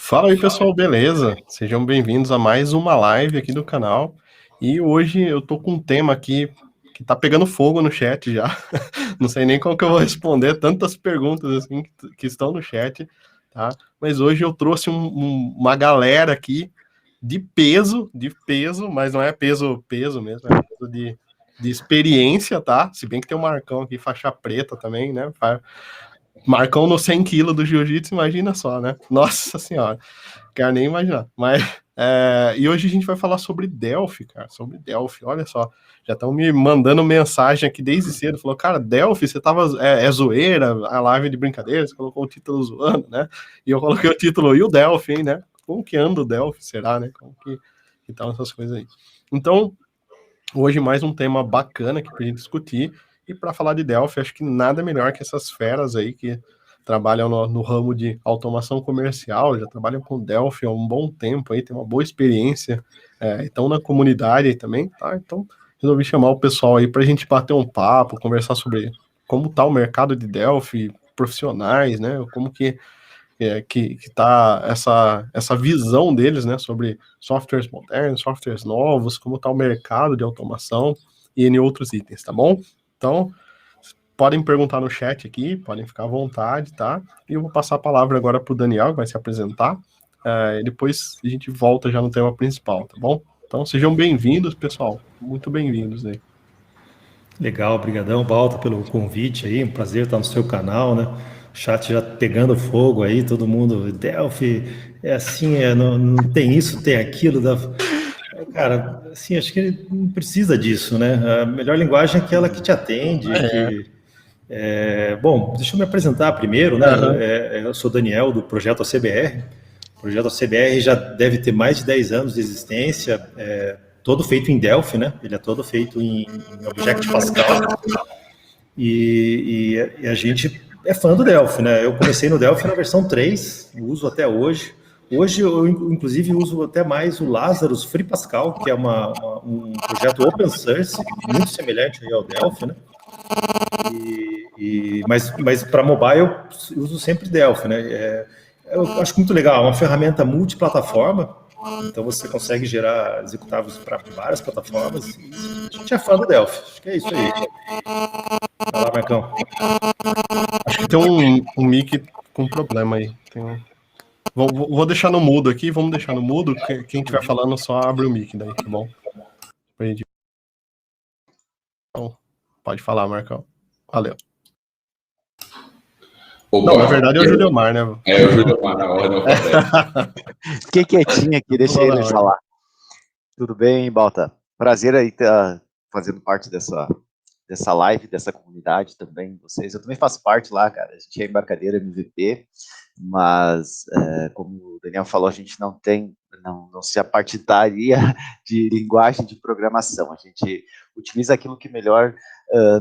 Fala aí, pessoal, beleza? Sejam bem-vindos a mais uma live aqui do canal. E hoje eu tô com um tema aqui que tá pegando fogo no chat já. Não sei nem como que eu vou responder tantas perguntas assim que estão no chat, tá? Mas hoje eu trouxe uma galera aqui de peso, mas não é peso mesmo, é peso de experiência, tá? Se bem que tem o Marcão aqui, faixa preta também, né? Marcão no 100 quilos do jiu-jitsu, imagina só, né? Nossa senhora, quero nem imaginar. Mas, e hoje a gente vai falar sobre Delphi, cara, sobre Delphi, olha só. Já estão me mandando mensagem aqui desde cedo, falou, cara, Delphi, você tava, é zoeira, a live de brincadeira, você colocou o título zoando, né? E eu coloquei o título, e o Delphi, hein, né? Como que anda o Delphi, será, né? Como que estão essas coisas aí? Então, hoje mais um tema bacana aqui pra gente discutir, e para falar de Delphi, acho que nada melhor que essas feras aí que trabalham no ramo de automação comercial, já trabalham com Delphi há um bom tempo aí, tem uma boa experiência, estão na comunidade aí também, tá? Então, resolvi chamar o pessoal aí para a gente bater um papo, conversar sobre como está o mercado de Delphi, profissionais, né? Como que tá essa visão deles, né, sobre softwares modernos, softwares novos, como está o mercado de automação e em outros itens, tá bom? Então, podem perguntar no chat aqui, podem ficar à vontade, tá? E eu vou passar a palavra agora para o Daniel, que vai se apresentar, e depois a gente volta já no tema principal, tá bom? Então, sejam bem-vindos, pessoal, muito bem-vindos aí. Legal, brigadão, Balta, pelo convite aí, um prazer estar no seu canal, né? O chat já pegando fogo aí, todo mundo, Delphi, é assim, não tem isso, tem aquilo. Cara, assim, acho que não precisa disso, né? A melhor linguagem é aquela que te atende, Bom, deixa eu me apresentar primeiro, né? Eu sou Daniel, do Projeto ACBR. O Projeto ACBR já deve ter mais de 10 anos de existência, todo feito em Delphi, né? Ele é todo feito em Object Pascal. E a gente é fã do Delphi, né? Eu comecei no Delphi na versão 3, uso até hoje. Hoje eu, inclusive, uso até mais o Lazarus Free Pascal, que é um projeto open source, muito semelhante aí ao Delphi, né? Mas para mobile eu uso sempre Delphi, né? Eu acho muito legal, é uma ferramenta multiplataforma, então você consegue gerar executáveis para várias plataformas. E a gente é fã do Delphi, acho que é isso aí. Vai lá, Marcão. Acho que tem um mic com problema aí. Vou deixar no mudo aqui, vamos deixar no mudo. Quem estiver falando só abre o mic daí, tá bom? Então, pode falar, Marcão. Valeu. Opa, não, na verdade é o Juliomar, né? É o Juliomar na ordem alfabética. Fiquei quietinho aqui, deixa ele falar. Tudo bem, Balta? Prazer aí estar fazendo parte dessa live, dessa comunidade também, vocês. Eu também faço parte lá, cara. A gente é embarcadeira MVP, mas, como o Daniel falou, a gente não se apartidaria de linguagem de programação. A gente utiliza aquilo que melhor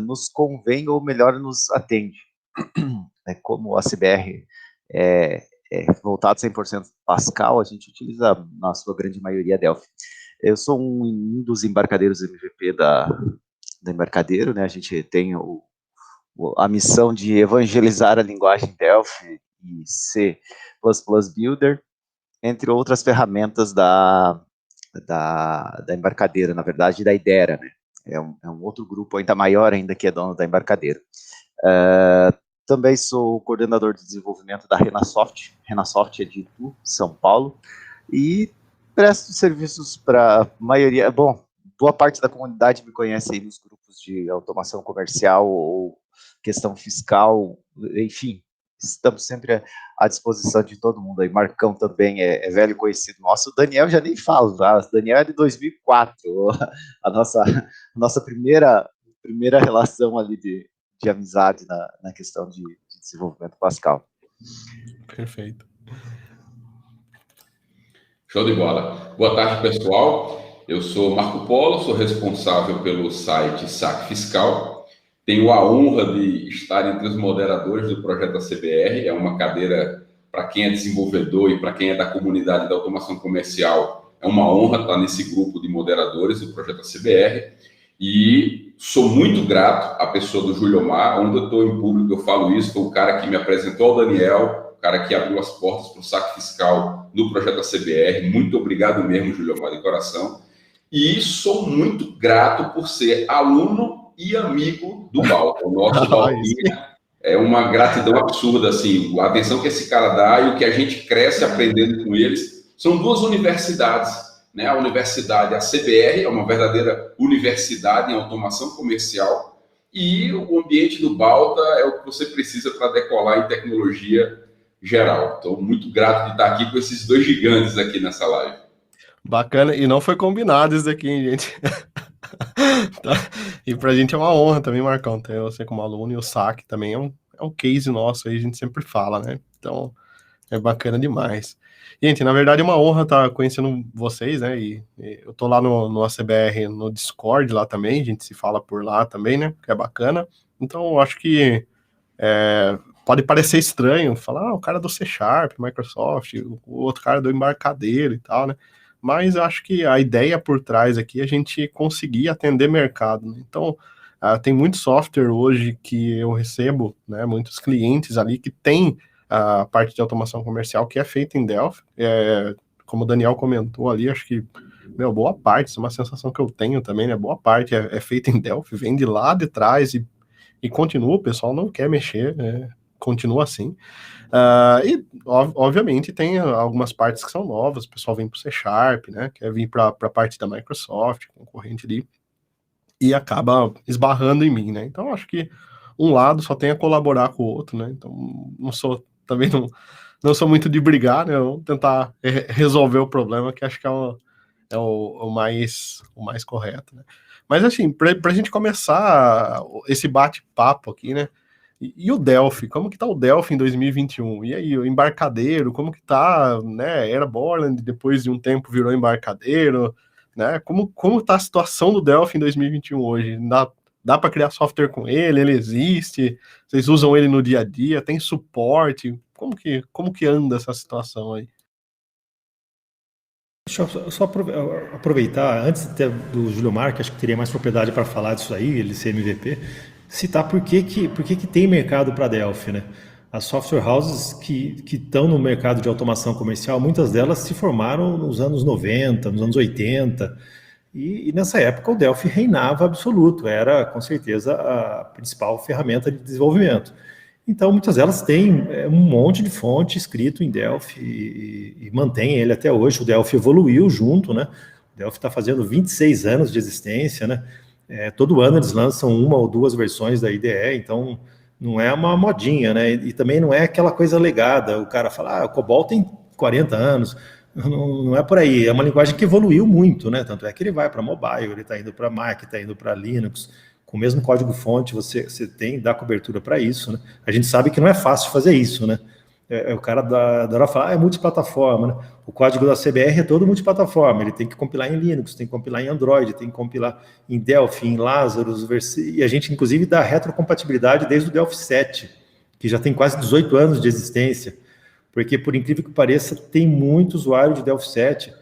nos convém ou melhor nos atende. Como o ACBR é voltado 100% Pascal, a gente utiliza, na sua grande maioria, Delphi. Eu sou um dos embarcadeiros MVP da Embarcadeiro, né? A gente tem a missão de evangelizar a linguagem Delphi e C++ Builder, entre outras ferramentas da Embarcadeira, na verdade, da Idera, né? É um outro grupo ainda maior ainda que é dono da Embarcadeiro. Também sou coordenador de desenvolvimento da Renasoft. Renasoft é de Itu, São Paulo, e presto serviços para a maioria. Bom, boa parte da comunidade me conhece aí nos grupos de automação comercial ou questão fiscal, enfim, estamos sempre à disposição de todo mundo aí. Marcão também é velho conhecido nosso. O Daniel já nem falo, tá? O Daniel é de 2004, a nossa primeira relação ali de amizade na questão de desenvolvimento Pascal. Perfeito. Show de bola. Boa tarde, pessoal. Eu sou Marco Polo, sou responsável pelo site Saque Fiscal. Tenho a honra de estar entre os moderadores do projeto da CBR. É uma cadeira para quem é desenvolvedor e para quem é da comunidade da automação comercial. É uma honra estar nesse grupo de moderadores do projeto da CBR. E sou muito grato à pessoa do Juliomar. Onde eu estou em público, eu falo isso. Foi o cara que me apresentou ao Daniel, cara que abriu as portas para o saque fiscal no projeto da CBR. Muito obrigado mesmo, Júlio Amar, de coração. E sou muito grato por ser aluno e amigo do Balta. O nosso Baltinha é uma gratidão absurda, assim, a atenção que esse cara dá e o que a gente cresce aprendendo com eles. São duas universidades, né? A universidade, a CBR, é uma verdadeira universidade em automação comercial, e o ambiente do Balta é o que você precisa para decolar em tecnologia geral. Estou muito grato de estar aqui com esses dois gigantes aqui nessa live. Bacana, e não foi combinado isso daqui, hein, gente? Tá? E pra gente é uma honra também, Marcão, ter você como aluno, e o saque também é um case nosso, aí a gente sempre fala, né? Então, é bacana demais. Gente, na verdade é uma honra estar conhecendo vocês, né? E eu tô lá no ACBR, no Discord lá também, a gente se fala por lá também, né? Que é bacana. Então, eu acho que pode parecer estranho falar, o cara do C Sharp, Microsoft, o outro cara do embarcadeiro e tal, né? Mas eu acho que a ideia por trás aqui é a gente conseguir atender mercado, né? Então, tem muito software hoje que eu recebo, né? Muitos clientes ali que tem a parte de automação comercial que é feita em Delphi. Como o Daniel comentou ali, acho que, boa parte, isso é uma sensação que eu tenho também, né? Boa parte é feita em Delphi, vem de lá de trás e continua, o pessoal não quer mexer, continua assim. E, obviamente, tem algumas partes que são novas, o pessoal vem para o C Sharp, né? Quer vir para a parte da Microsoft, concorrente ali, e acaba esbarrando em mim, né? Então, acho que um lado só tem a colaborar com o outro, né? Então, também não sou muito de brigar, né? Vamos tentar resolver o problema, que acho que é o mais correto, né? Mas, assim, para a gente começar esse bate-papo aqui, né? E o Delphi, como que tá o Delphi em 2021? E aí, o embarcadeiro, como que tá, né? Era Borland, depois de um tempo virou embarcadeiro, né? Como tá a situação do Delphi em 2021 hoje? Dá para criar software com ele existe? Vocês usam ele no dia a dia? Tem suporte? Como que anda essa situação aí? Deixa eu só aproveitar, antes do Júlio Mar, que acho que teria mais propriedade para falar disso aí, ele ser MVP, citar por que tem mercado para Delphi, né? As software houses que estão no mercado de automação comercial, muitas delas se formaram nos anos 90, nos anos 80, e nessa época o Delphi reinava absoluto, era com certeza a principal ferramenta de desenvolvimento. Então, muitas delas têm um monte de fonte escrito em Delphi e mantém ele até hoje. O Delphi evoluiu junto, né? O Delphi está fazendo 26 anos de existência, né? Todo ano eles lançam uma ou duas versões da IDE, então não é uma modinha, né? E também não é aquela coisa legada. O cara fala, o COBOL tem 40 anos. Não é por aí. É uma linguagem que evoluiu muito, né? Tanto é que ele vai para mobile, ele está indo para Mac, está indo para Linux. Com o mesmo código-fonte, você dá cobertura para isso, né? A gente sabe que não é fácil fazer isso, né? O cara da hora fala, é multiplataforma, né? O código da CBR é todo multiplataforma, ele tem que compilar em Linux, tem que compilar em Android, tem que compilar em Delphi, em Lazarus, e a gente, inclusive, dá retrocompatibilidade desde o Delphi 7, que já tem quase 18 anos de existência, porque, por incrível que pareça, tem muito usuário de Delphi 7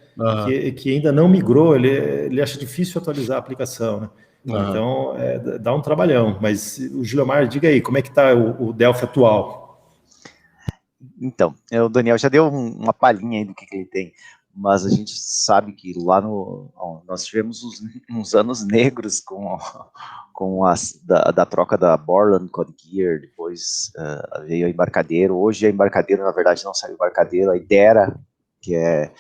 que ainda não migrou, ele acha difícil atualizar a aplicação, né? Então, dá um trabalhão. Mas, o Gilomar, diga aí, como é que está o Delphi atual? Então, o Daniel já deu uma palhinha aí do que ele tem, mas a gente sabe que lá nós tivemos uns anos negros com da troca da Borland CodeGear, depois veio a Embarcadeiro. Hoje a Embarcadeiro, na verdade, não saiu Embarcadeiro, a Idera, que é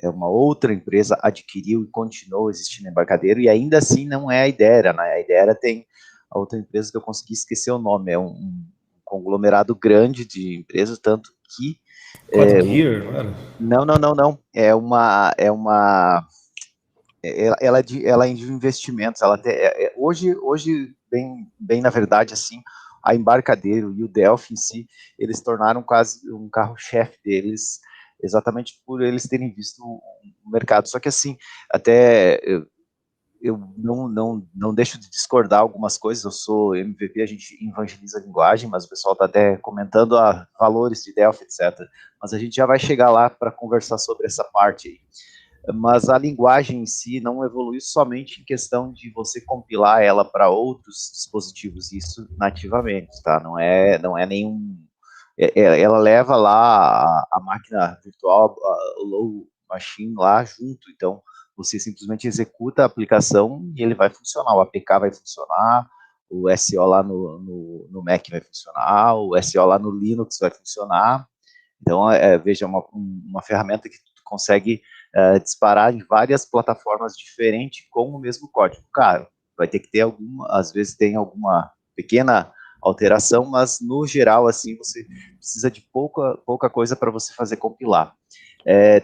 uma outra empresa, adquiriu e continuou existindo Embarcadeiro, e ainda assim não é a Idera, né? A Idera tem a outra empresa que eu consegui esquecer o nome, é um conglomerado grande de empresas, tanto que... CodeGear, não. Ela é de investimentos. Hoje bem na verdade, assim, a Embarcadeiro e o Delphi em si, eles tornaram quase um carro-chefe deles, exatamente por eles terem visto o mercado. Só que, assim, até eu não deixo de discordar algumas coisas. Eu sou MVP, a gente evangeliza a linguagem, mas o pessoal está até comentando valores de Delphi, etc. Mas a gente já vai chegar lá para conversar sobre essa parte aí. Mas a linguagem em si não evolui somente em questão de você compilar ela para outros dispositivos, isso nativamente, tá? Não é nenhum ela leva lá a máquina virtual, o low machine lá junto, então você simplesmente executa a aplicação e ele vai funcionar, o APK vai funcionar, o SO lá no Mac vai funcionar, o SO lá no Linux vai funcionar. Então, veja, uma ferramenta que tu consegue disparar em várias plataformas diferentes com o mesmo código. Claro, vai ter que ter às vezes tem alguma pequena alteração, mas no geral, assim, você precisa de pouca coisa para você fazer compilar.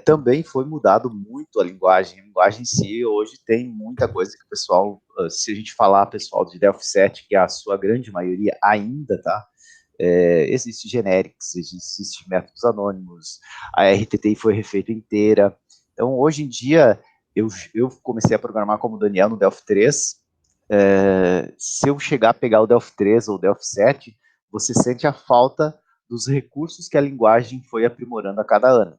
Também foi mudado muito a linguagem em si, hoje tem muita coisa que o pessoal, se a gente falar, pessoal de Delphi 7, que é a sua grande maioria ainda, tá? Existe generics, existe métodos anônimos, a RTTI foi refeita inteira. Então, hoje em dia, eu comecei a programar como Daniel no Delphi 3. Se eu chegar a pegar o Delphi 3 ou o Delphi 7, você sente a falta dos recursos que a linguagem foi aprimorando a cada ano.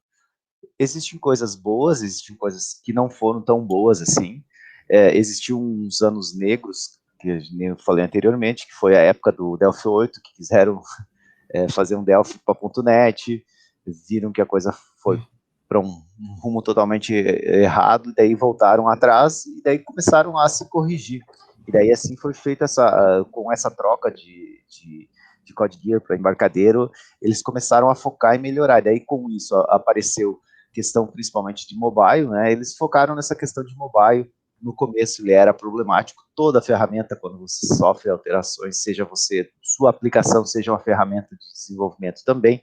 Existem coisas boas, existem coisas que não foram tão boas assim. Existiam uns anos negros, que eu falei anteriormente, que foi a época do Delphi 8, que quiseram fazer um Delphi para .NET, viram que a coisa foi para um rumo totalmente errado, e daí voltaram atrás, e daí começaram a se corrigir. E daí assim foi feita com essa troca de CodeGear para embarcadeiro, eles começaram a focar e melhorar. E daí com isso apareceu questão principalmente de mobile, né? Eles focaram nessa questão de mobile. No começo ele era problemático, toda a ferramenta, quando você sofre alterações, seja sua aplicação seja uma ferramenta de desenvolvimento também,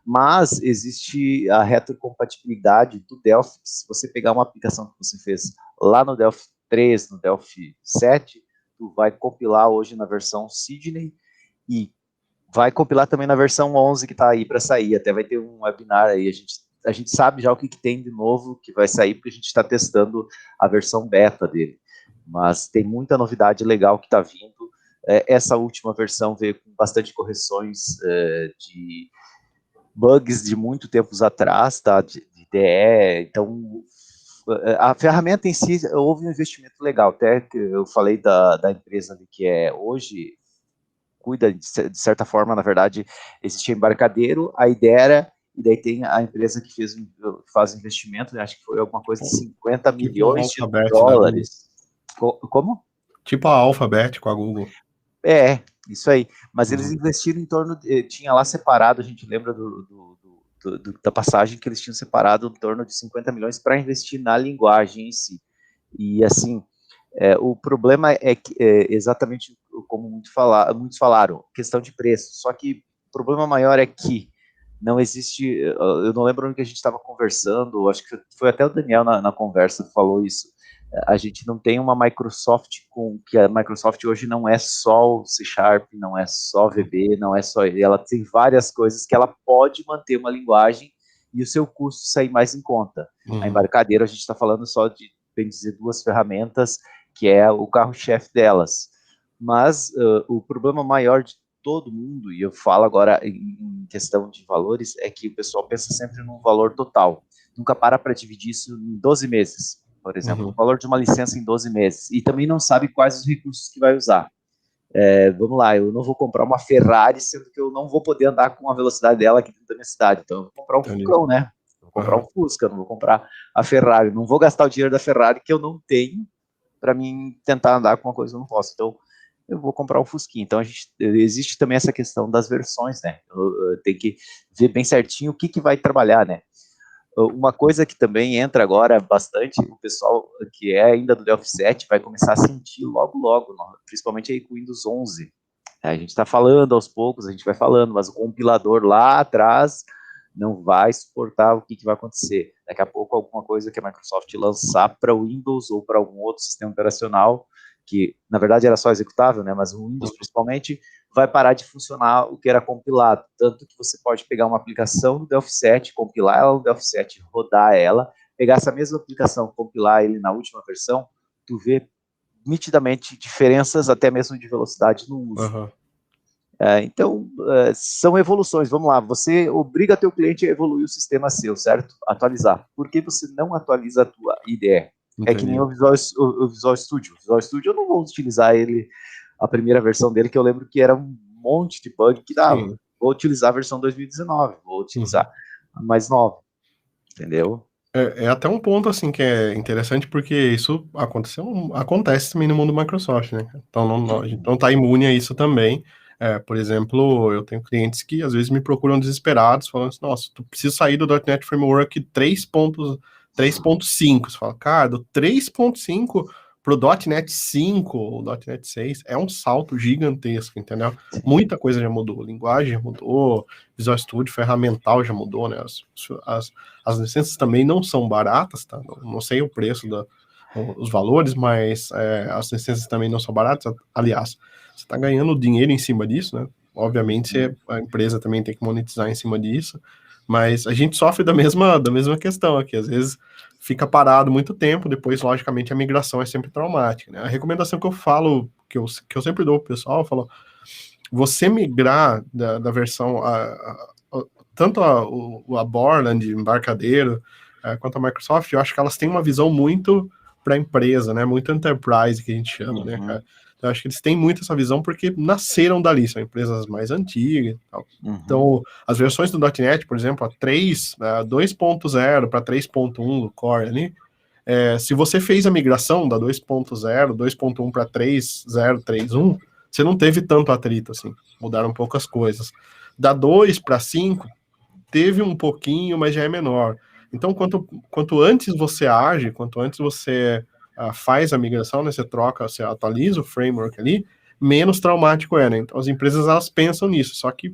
mas existe a retrocompatibilidade do Delphi. Se você pegar uma aplicação que você fez lá no Delphi 3, no Delphi 7, tu vai compilar hoje na versão Sydney e vai compilar também na versão 11 que está aí para sair, até vai ter um webinar aí, a gente sabe já o que tem de novo que vai sair, porque a gente está testando a versão beta dele, mas tem muita novidade legal que está vindo. Essa última versão veio com bastante correções de bugs de muito tempos atrás, tá? de DE, então a ferramenta em si, houve um investimento legal, até que eu falei da empresa que hoje cuida, de certa forma, na verdade, existia embarcadeiro, a ideia era, e daí tem a empresa que faz investimento, né, acho que foi alguma coisa de 50 tipo milhões de dólares. Como? Tipo a Alphabet com a Google. Isso aí. Mas eles investiram em torno, tinha lá separado, a gente lembra da passagem que eles tinham separado em torno de 50 milhões para investir na linguagem em si. E assim, o problema é que, exatamente como muitos falaram, questão de preço. Só que o problema maior é que não existe, eu não lembro onde que a gente estava conversando, acho que foi até o Daniel na conversa que falou isso, a gente não tem uma Microsoft que a Microsoft hoje não é só o C#, não é só VB, não é só, ela tem várias coisas que ela pode manter uma linguagem e o seu custo sair mais em conta. A embarcadeira, a gente está falando só de, bem dizer, 2 ferramentas, que é o carro-chefe delas. Mas o problema maior de todo mundo, e eu falo agora em questão de valores, é que o pessoal pensa sempre num valor total. Nunca para dividir isso em 12 meses, por exemplo, o valor de uma licença em 12 meses. E também não sabe quais os recursos que vai usar. Vamos lá, eu não vou comprar uma Ferrari, sendo que eu não vou poder andar com a velocidade dela aqui dentro da minha cidade. Então eu vou comprar um Fuscão, né? Eu vou comprar um Fusca, não vou comprar a Ferrari. Não vou gastar o dinheiro da Ferrari que eu não tenho para mim tentar andar com uma coisa que eu não posso. Então, eu vou comprar um Fusquinha. Então, existe também essa questão das versões, né? Tem que ver bem certinho o que vai trabalhar, né? Uma coisa que também entra agora bastante, o pessoal que é ainda do Delphi 7 vai começar a sentir logo, principalmente aí com o Windows 11. A gente está falando aos poucos, a gente vai falando, mas o compilador lá atrás não vai suportar o que vai acontecer. Daqui a pouco alguma coisa que a Microsoft lançar para o Windows ou para algum outro sistema operacional, que na verdade era só executável, né, mas o Windows principalmente, vai parar de funcionar o que era compilado. Tanto que você pode pegar uma aplicação do Delphi 7, compilar ela no Delphi 7, rodar ela, pegar essa mesma aplicação, compilar ele na última versão, tu vê nitidamente diferenças até mesmo de velocidade no uso. Então, são evoluções. Vamos lá, você obriga teu cliente a evoluir o sistema seu, certo? Atualizar. Por que você não atualiza a tua IDE? Entendi. É que nem o Visual Studio. O Visual Studio eu não vou utilizar ele, a primeira versão dele, que eu lembro que era um monte de bug que dava. Sim. vou utilizar a versão 2019, vou utilizar a mais nova, entendeu? É até um ponto, assim, que é interessante, porque isso acontece também no mundo Microsoft, né? Então, a gente não tá imune a isso também. Por exemplo, eu tenho clientes que às vezes me procuram desesperados, falando assim, nossa, tu precisa sair do .NET Framework 3.5. Você fala, cara, do 3.5 pro .NET 5 ou .NET 6 é um salto gigantesco, entendeu? Muita coisa já mudou, linguagem já mudou, Visual Studio, ferramental já mudou, né? As licenças também não são baratas, tá? Não sei o preço, os valores, mas as licenças também não são baratas. Aliás, você está ganhando dinheiro em cima disso, né? Obviamente, a empresa também tem que monetizar em cima disso, mas a gente sofre da mesma questão aqui. Às vezes fica parado muito tempo, depois, logicamente, a migração é sempre traumática, né? A recomendação que eu falo, que eu sempre dou pro pessoal, eu falo, você migrar da versão tanto a Borland, embarcadeiro, quanto a Microsoft, eu acho que elas têm uma visão muito para a empresa, né? Muito enterprise, que a gente chama, né, cara? Então, eu acho que eles têm muito essa visão porque nasceram dali, são empresas mais antigas e tal. Então, as versões do .NET, por exemplo, a 2.0 para 3.1 do Core ali, se você fez a migração da 2.0, 2.1 para 3.0, 3.1, você não teve tanto atrito, assim, mudaram poucas coisas. Da 2 para 5, teve um pouquinho, mas já é menor. Então, quanto antes você age, quanto antes você faz a migração, né, você troca, você atualiza o framework ali, menos traumático é, né? Então, as empresas, elas pensam nisso, só que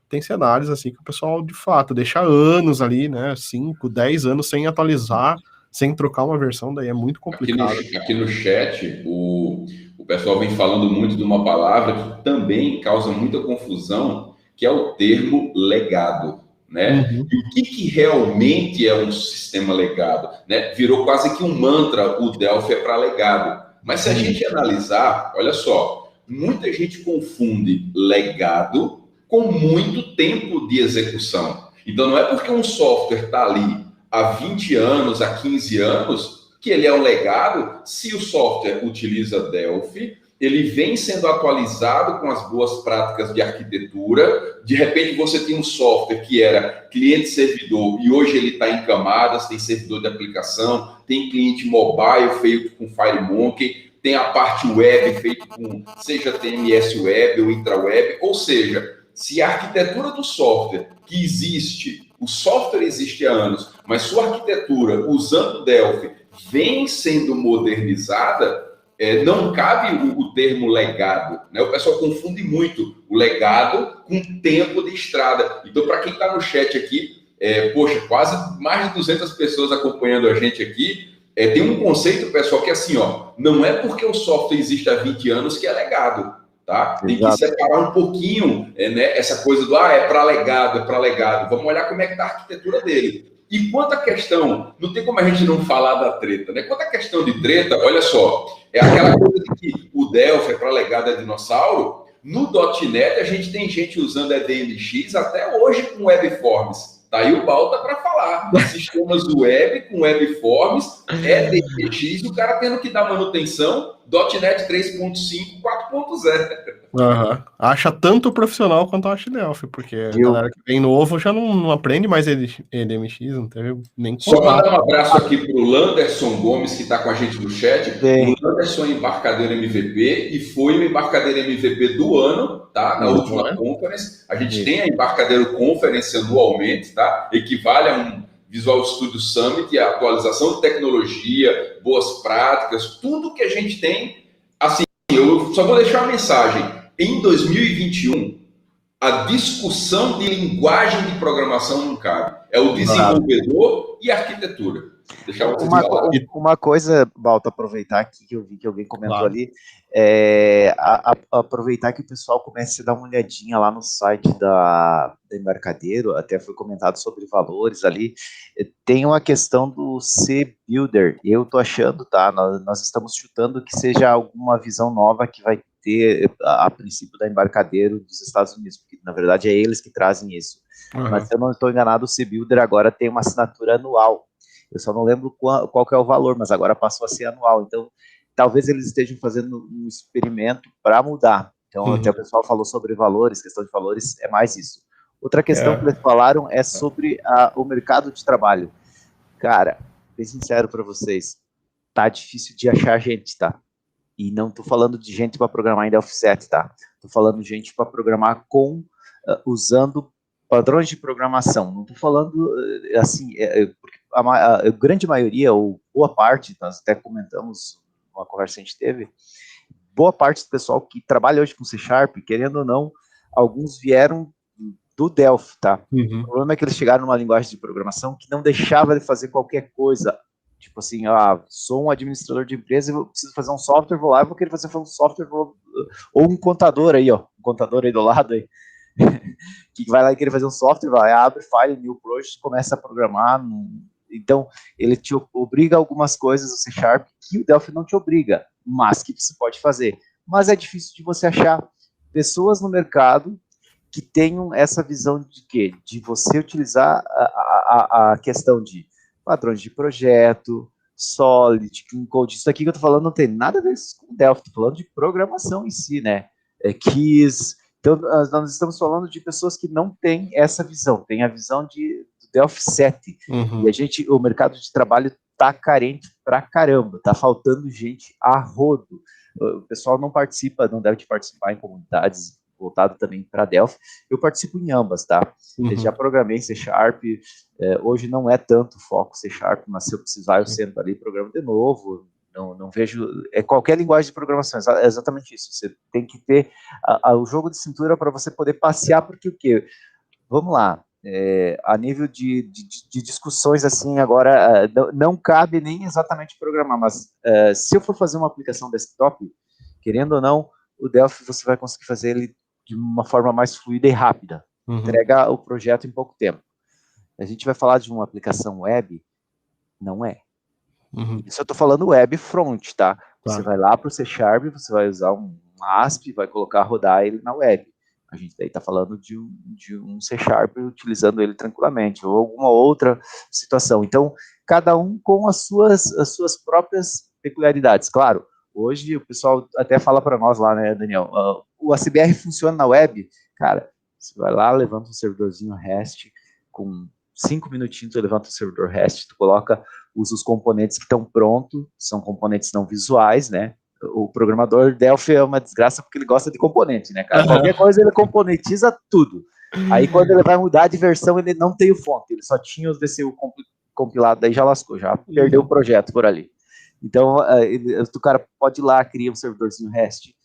tem cenários, assim, que o pessoal, de fato, deixa anos ali, né, 5, 10 anos sem atualizar, sem trocar uma versão, daí é muito complicado. Aqui no chat, o pessoal vem falando muito de uma palavra que também causa muita confusão, que é o termo legado, né? E o que realmente é um sistema legado, né? Virou quase que um mantra, o Delphi é para legado. Mas se a gente analisar, olha só, muita gente confunde legado com muito tempo de execução. Então, não é porque um software está ali há 20 anos, há 15 anos, que ele é um legado. Se o software utiliza Delphi, ele vem sendo atualizado com as boas práticas de arquitetura. De repente, você tem um software que era cliente-servidor e hoje ele está em camadas, tem servidor de aplicação, tem cliente mobile feito com FireMonkey, tem a parte web feito com seja TMS Web ou IntraWeb. Ou seja, se a arquitetura do software que existe, o software existe há anos, mas sua arquitetura usando Delphi vem sendo modernizada, não cabe o termo legado, né? O pessoal confunde muito o legado com tempo de estrada. Então, para quem está no chat aqui, poxa, quase mais de 200 pessoas acompanhando a gente aqui, tem um conceito, pessoal, que é assim, ó, não é porque o software existe há 20 anos que é legado, tá? Tem que separar um pouquinho, né, essa coisa do, é para legado, é para legado. Vamos olhar como é que está a arquitetura dele. E quanto à questão, não tem como a gente não falar da treta, né? Quanto à questão de treta, olha só, é aquela coisa de que o Delphi é para legado, é dinossauro. No .NET, a gente tem gente usando EDMX até hoje com webforms. Tá aí o Balta para falar. Sistemas web com webforms, EDMX, o cara tendo que dar manutenção, .NET 3.5, 4.0. Acha tanto profissional quanto acha Delphi, porque a galera que vem novo já não aprende mais EDMX, não teve nem contato. Só mandar um abraço aqui para o Landerson Gomes, que está com a gente no chat. O Landerson é embarcadeiro MVP e foi o embarcadeiro MVP do ano, tá? Na última conference. A gente tem a embarcadeiro conference anualmente, tá? Equivale a um Visual Studio Summit, a atualização de tecnologia, boas práticas, tudo que a gente tem. Assim, eu só vou deixar uma mensagem. Em 2021, a discussão de linguagem de programação não cabe. É o desenvolvedor e a arquitetura. Deixa eu uma coisa, Balta, aproveitar aqui que eu vi que alguém comentou ali, aproveitar que o pessoal comece a dar uma olhadinha lá no site da Embarcadeiro, até foi comentado sobre valores ali, tem uma questão do C-Builder, eu tô achando, tá, nós estamos chutando que seja alguma visão nova que vai ter a princípio da Embarcadeiro dos Estados Unidos, porque na verdade é eles que trazem isso, mas se eu não estou enganado, o C-Builder agora tem uma assinatura anual. Eu só não lembro qual que é o valor, mas agora passou a ser anual. Então, talvez eles estejam fazendo um experimento para mudar. Então, até o pessoal falou sobre valores, questão de valores, é mais isso. Outra questão que eles falaram é sobre o mercado de trabalho. Cara, bem sincero para vocês, tá difícil de achar gente, tá? E não tô falando de gente para programar em Delphi 7, tá? Tô falando de gente para programar usando padrões de programação. Não tô falando, assim, porque a grande maioria, ou boa parte, nós até comentamos numa conversa que a gente teve, boa parte do pessoal que trabalha hoje com C#, querendo ou não, alguns vieram do Delphi, tá? O problema é que eles chegaram numa linguagem de programação que não deixava de fazer qualquer coisa. Tipo assim, sou um administrador de empresa e eu preciso fazer um software, vou lá e vou querer fazer um software, ou um contador aí, ó, um contador aí do lado aí, que vai lá e querer fazer um software, vai, abre file, new project, começa a programar. Então, ele te obriga a algumas coisas, o C# que o Delphi não te obriga, mas que você pode fazer. Mas é difícil de você achar pessoas no mercado que tenham essa visão de quê? De você utilizar a questão de padrões de projeto, Solid, Clean Code. Isso aqui que eu estou falando não tem nada a ver com Delphi, estou falando de programação em si, né? Keys. Então, nós estamos falando de pessoas que não têm essa visão, têm a visão do Delphi 7. E o mercado de trabalho está carente pra caramba, está faltando gente a rodo. O pessoal não deve participar em comunidades voltado também para Delphi. Eu participo em ambas, tá? Eu já programei C#, hoje não é tanto foco C#, mas se eu precisar eu sento ali e programo de novo. Não vejo... qualquer linguagem de programação, é exatamente isso. Você tem que ter o jogo de cintura para você poder passear, porque o quê? Vamos lá. A nível de discussões assim, agora não cabe nem exatamente programar, mas se eu for fazer uma aplicação desktop, querendo ou não, o Delphi você vai conseguir fazer ele de uma forma mais fluida e rápida. Entrega o projeto em pouco tempo. A gente vai falar de uma aplicação web, não é. Isso eu estou falando web front, tá? Você vai lá para o C#, você vai usar um ASP, vai colocar, rodar ele na web. A gente daí está falando de um C# utilizando ele tranquilamente, ou alguma outra situação. Então, cada um com as suas próprias peculiaridades. Claro, hoje o pessoal até fala para nós lá, né, Daniel? O ACBR funciona na web? Cara, você vai lá, levanta um servidorzinho REST, com 5 minutinhos tu levanta o servidor REST, tu usa os componentes que estão prontos, são componentes não visuais, né? O programador Delphi é uma desgraça porque ele gosta de componente, né, cara? Qualquer coisa ele componentiza tudo. Aí quando ele vai mudar de versão, ele não tem o fonte, ele só tinha os DCU compilado, daí já lascou, já perdeu o projeto por ali. Então, o cara pode ir lá, cria um servidorzinho REST,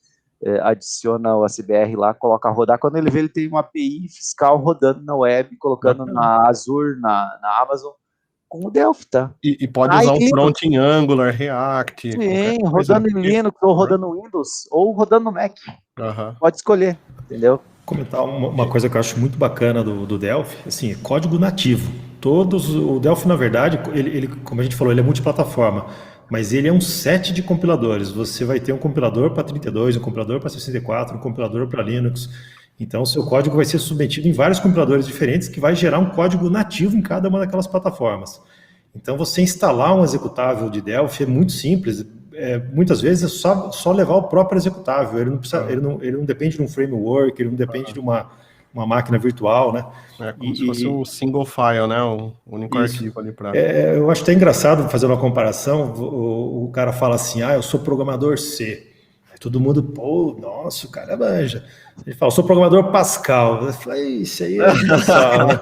adiciona o ACBR lá, coloca a rodar, quando ele vê, ele tem uma API fiscal rodando na web, colocando na Azure, na Amazon, com o Delphi, tá? E pode usar um front em Angular, React. Sim, rodando em Linux, ou rodando no Windows, ou rodando no Mac. Pode escolher, entendeu? Comentar uma coisa que eu acho muito bacana do Delphi, assim, código nativo. O Delphi, na verdade, ele, como a gente falou, ele é multiplataforma, mas ele é um set de compiladores. Você vai ter um compilador para 32, um compilador para 64, um compilador para Linux. Então, o seu código vai ser submetido em vários compiladores diferentes que vai gerar um código nativo em cada uma daquelas plataformas. Então, você instalar um executável de Delphi é muito simples. Muitas vezes é só levar o próprio executável. Ele não depende de um framework, ele não depende de uma máquina virtual, né? Como se fosse um single file, né? Um único arquivo ali para... eu acho até engraçado fazer uma comparação. O cara fala assim, eu sou programador C. Aí todo mundo, nossa, o cara manja. Ele fala, sou programador Pascal. Eu falei, isso aí é Pascal, né?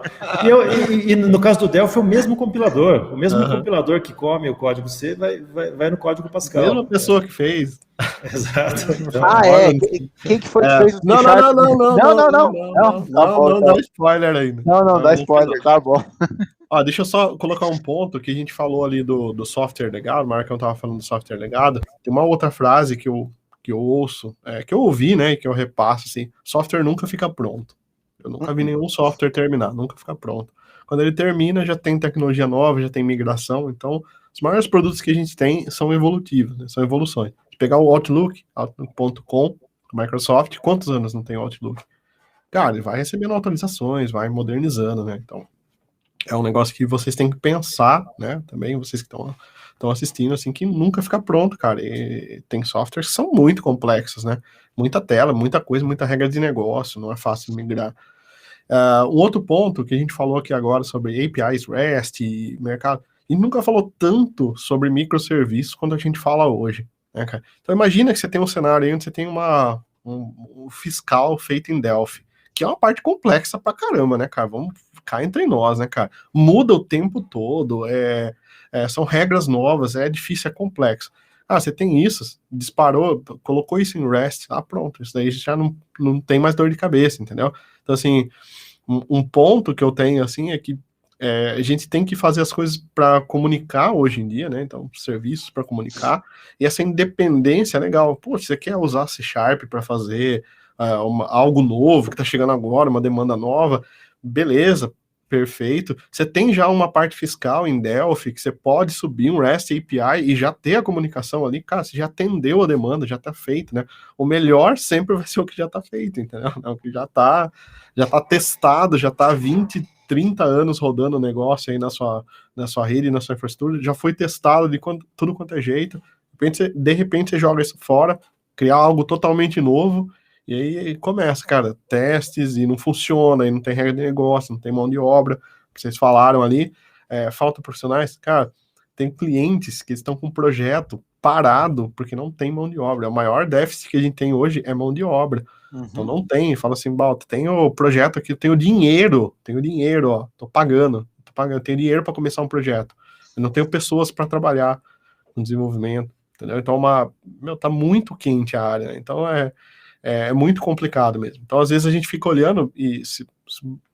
E no caso do Delphi é o mesmo compilador. O mesmo compilador que come o código C vai no código Pascal. A mesma pessoa que fez. Exato. Então, quem que foi que fez o Não dá spoiler ainda. Não dá spoiler, tá bom. Deixa eu só colocar um ponto que a gente falou ali do software legado, o Marcão estava falando do software legado. Tem uma outra frase que eu ouço, que eu ouvi, né, e que eu repasso, assim, software nunca fica pronto. Eu nunca vi nenhum software terminar, nunca fica pronto. Quando ele termina, já tem tecnologia nova, já tem migração, então os maiores produtos que a gente tem são evolutivos, né, são evoluções. Se pegar o Outlook.com, Microsoft, quantos anos não tem o Outlook? Cara, ele vai recebendo atualizações, vai modernizando, né, então é um negócio que vocês têm que pensar, né, também, vocês que estão assistindo, assim, que nunca fica pronto, cara. E tem softwares que são muito complexos, né? Muita tela, muita coisa, muita regra de negócio, não é fácil migrar. Um outro ponto que a gente falou aqui agora sobre APIs, REST e mercado, a gente nunca falou tanto sobre microserviços quanto a gente fala hoje, né, cara? Então imagina que você tem um cenário aí onde você tem um fiscal feito em Delphi, que é uma parte complexa pra caramba, né, cara? Vamos ficar entre nós, né, cara? Muda o tempo todo, são regras novas, é difícil, é complexo. Ah, você tem isso, disparou, colocou isso em REST, pronto, isso daí já não tem mais dor de cabeça, entendeu? Então, assim, um ponto que eu tenho, assim, é que a gente tem que fazer as coisas para comunicar hoje em dia, né? Então, serviços para comunicar, e essa independência é legal. Pô, você quer usar C# para fazer algo novo que está chegando agora, uma demanda nova, beleza, perfeito. Você tem já uma parte fiscal em Delphi, que você pode subir um REST API e já ter a comunicação ali, cara, você já atendeu a demanda, já está feito, né? O melhor sempre vai ser o que já está feito, entendeu? O que já está testado, já está 20, 30 anos rodando o negócio aí na sua rede, na sua infraestrutura, já foi testado de tudo quanto é jeito, de repente você joga isso fora, criar algo totalmente novo, e aí começa, cara, testes, e não funciona, e não tem regra de negócio, não tem mão de obra, que vocês falaram ali, falta profissionais, cara, tem clientes que estão com um projeto parado, porque não tem mão de obra, o maior déficit que a gente tem hoje é mão de obra. Então não tem, fala assim, Balta, tem o projeto aqui, tenho dinheiro, ó, tô pagando, tenho dinheiro para começar um projeto. Eu não tenho pessoas para trabalhar no desenvolvimento, entendeu? Então tá muito quente a área, né? Então é muito complicado mesmo. Então às vezes a gente fica olhando e se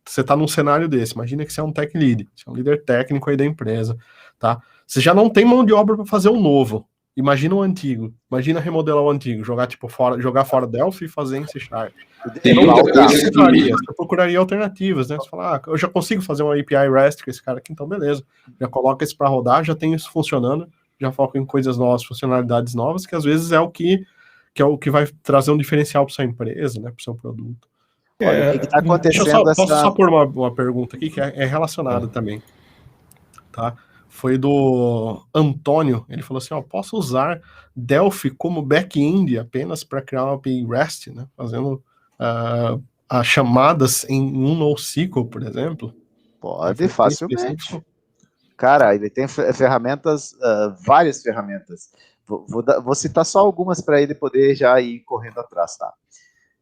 você tá num cenário desse, imagina que você é um tech lead, você é um líder técnico aí da empresa, tá? Você já não tem mão de obra para fazer um novo. Imagina o antigo. Imagina remodelar o antigo, jogar fora Delphi e fazer em C#. Tem outra coisa que... Você procuraria alternativas, né? Você fala, eu já consigo fazer uma API REST com esse cara aqui, então beleza. Já coloca isso para rodar, já tem isso funcionando, já foca em coisas novas, funcionalidades novas, que às vezes é o que vai trazer um diferencial para sua empresa, né? Para o seu produto. Olha, o que está acontecendo? Posso só pôr uma pergunta aqui que é relacionada também, tá? Foi do Antônio, ele falou assim, posso usar Delphi como back-end apenas para criar uma API REST, né, fazendo as chamadas em um NoSQL, por exemplo? Pode, facilmente. Cara, ele tem ferramentas, várias ferramentas. Vou citar só algumas para ele poder já ir correndo atrás, tá?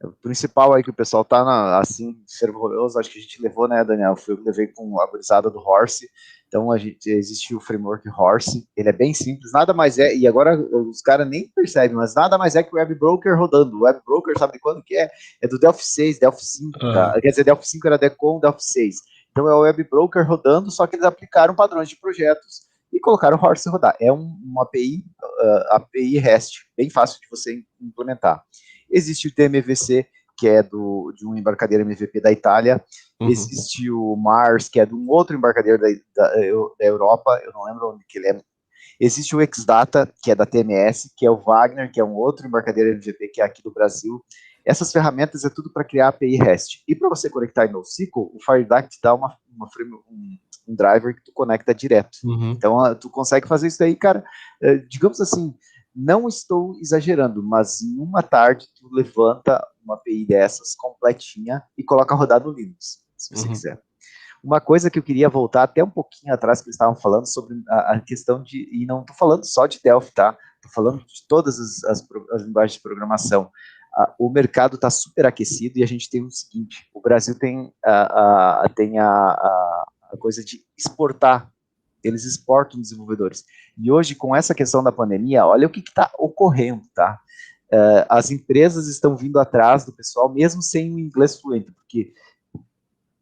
O principal aí que o pessoal tá assim, fervoroso, acho que a gente levou, né, Daniel? Eu levei com a gurizada do Horse. Então existe o framework Horse, ele é bem simples, nada mais é, e agora os caras nem percebem, mas nada mais é que o Web Broker rodando. O Web Broker, sabe de quando que é? É do Delphi 6, Delphi 5, tá? Quer dizer, Delphi 5 era Decon, Delphi 6. Então é o Web Broker rodando, só que eles aplicaram padrões de projetos e colocaram o Horse rodar. É uma API REST, bem fácil de você implementar. Existe o TMVC, que é de um embarcadeiro MVP da Itália. Existe o Mars, que é de um outro embarcadeiro da Europa, eu não lembro onde que ele é. Existe o Exdata, que é da TMS, que é o Wagner, que é um outro embarcadeiro MVP, que é aqui do Brasil. Essas ferramentas é tudo para criar API REST. E para você conectar em NoSQL, o FireDAC te dá um driver que tu conecta direto. Então, tu consegue fazer isso daí, cara, digamos assim, não estou exagerando, mas em uma tarde tu levanta uma API dessas completinha e coloca a rodar no Linux, se você quiser. Uma coisa que eu queria voltar até um pouquinho atrás, que eles estavam falando sobre a questão de, e não estou falando só de Delphi, tá? Estou falando de todas as linguagens de programação. O mercado está super aquecido e a gente tem o seguinte, o Brasil tem a coisa de exportar. Eles exportam desenvolvedores. E hoje, com essa questão da pandemia, olha o que está ocorrendo, tá? As empresas estão vindo atrás do pessoal, mesmo sem o inglês fluente, porque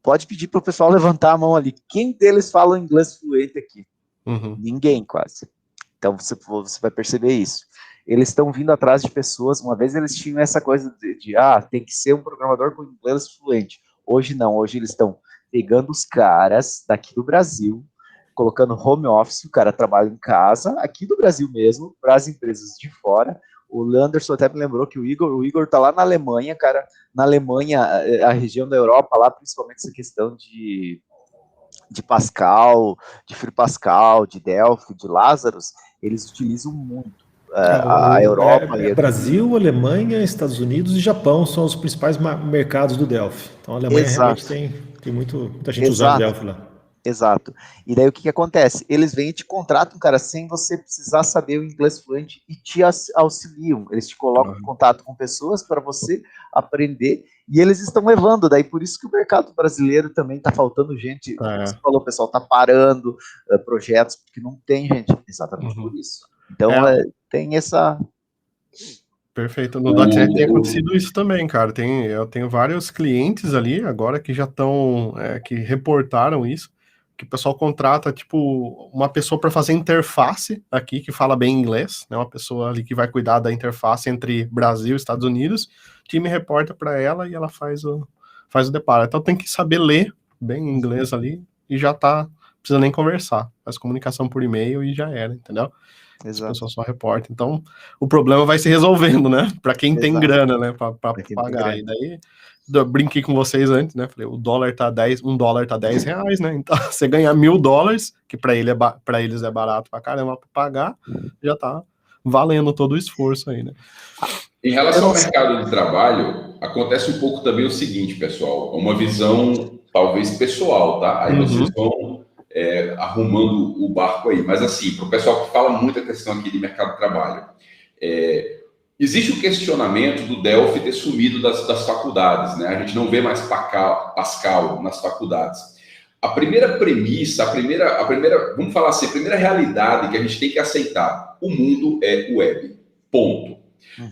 pode pedir para o pessoal levantar a mão ali. Quem deles fala inglês fluente aqui? Ninguém, quase. Então, você vai perceber isso. Eles estão vindo atrás de pessoas, uma vez eles tinham essa coisa de tem que ser um programador com inglês fluente. Hoje não, hoje eles estão pegando os caras daqui do Brasil, colocando home office, o cara trabalha em casa, aqui do Brasil mesmo, para as empresas de fora. O Landerson até me lembrou que o Igor tá lá na Alemanha, cara, na Alemanha, a região da Europa, lá principalmente essa questão de Pascal, de Free Pascal, de Delphi, de Lazarus, eles utilizam muito. a Europa. Brasil, Alemanha, Estados Unidos e Japão são os principais mercados do Delphi. Então a Alemanha realmente tem muita gente usando Delphi lá. Exato. E daí o que acontece? Eles vêm e te contratam, cara, sem você precisar saber o inglês fluente e te auxiliam. Eles te colocam em contato com pessoas para você aprender e eles estão levando. Daí por isso que o mercado brasileiro também está faltando gente. Você falou, o pessoal está parando projetos porque não tem gente. Exatamente por isso. Então tem essa... Perfeito. No .NET tem acontecido isso também, cara. Eu tenho vários clientes ali agora que já estão, que reportaram isso, que o pessoal contrata, tipo, uma pessoa para fazer interface aqui, que fala bem inglês, né? Uma pessoa ali que vai cuidar da interface entre Brasil e Estados Unidos, o time reporta para ela e ela faz o deparo. Então tem que saber ler bem inglês ali e já não precisa nem conversar. Faz comunicação por e-mail e já era, entendeu? Exato. A pessoa só reporta. Então, o problema vai se resolvendo, né? Para quem tem grana, né? Para pagar. E daí, eu brinquei com vocês antes, né? Falei, $1 tá R$10, né? Então, você ganhar $1.000, que para eles é barato pra caramba para pagar, já tá valendo todo o esforço aí, né? Em relação ao mercado de trabalho, acontece um pouco também o seguinte, pessoal. Uma visão, talvez, pessoal, tá? Aí vocês vão arrumando o barco aí. Mas, assim, para o pessoal que fala muito a questão aqui de mercado de trabalho, existe o questionamento do Delphi ter sumido das faculdades, né? A gente não vê mais Pascal nas faculdades. A primeira premissa, vamos falar assim, a primeira realidade que a gente tem que aceitar, o mundo é web, ponto.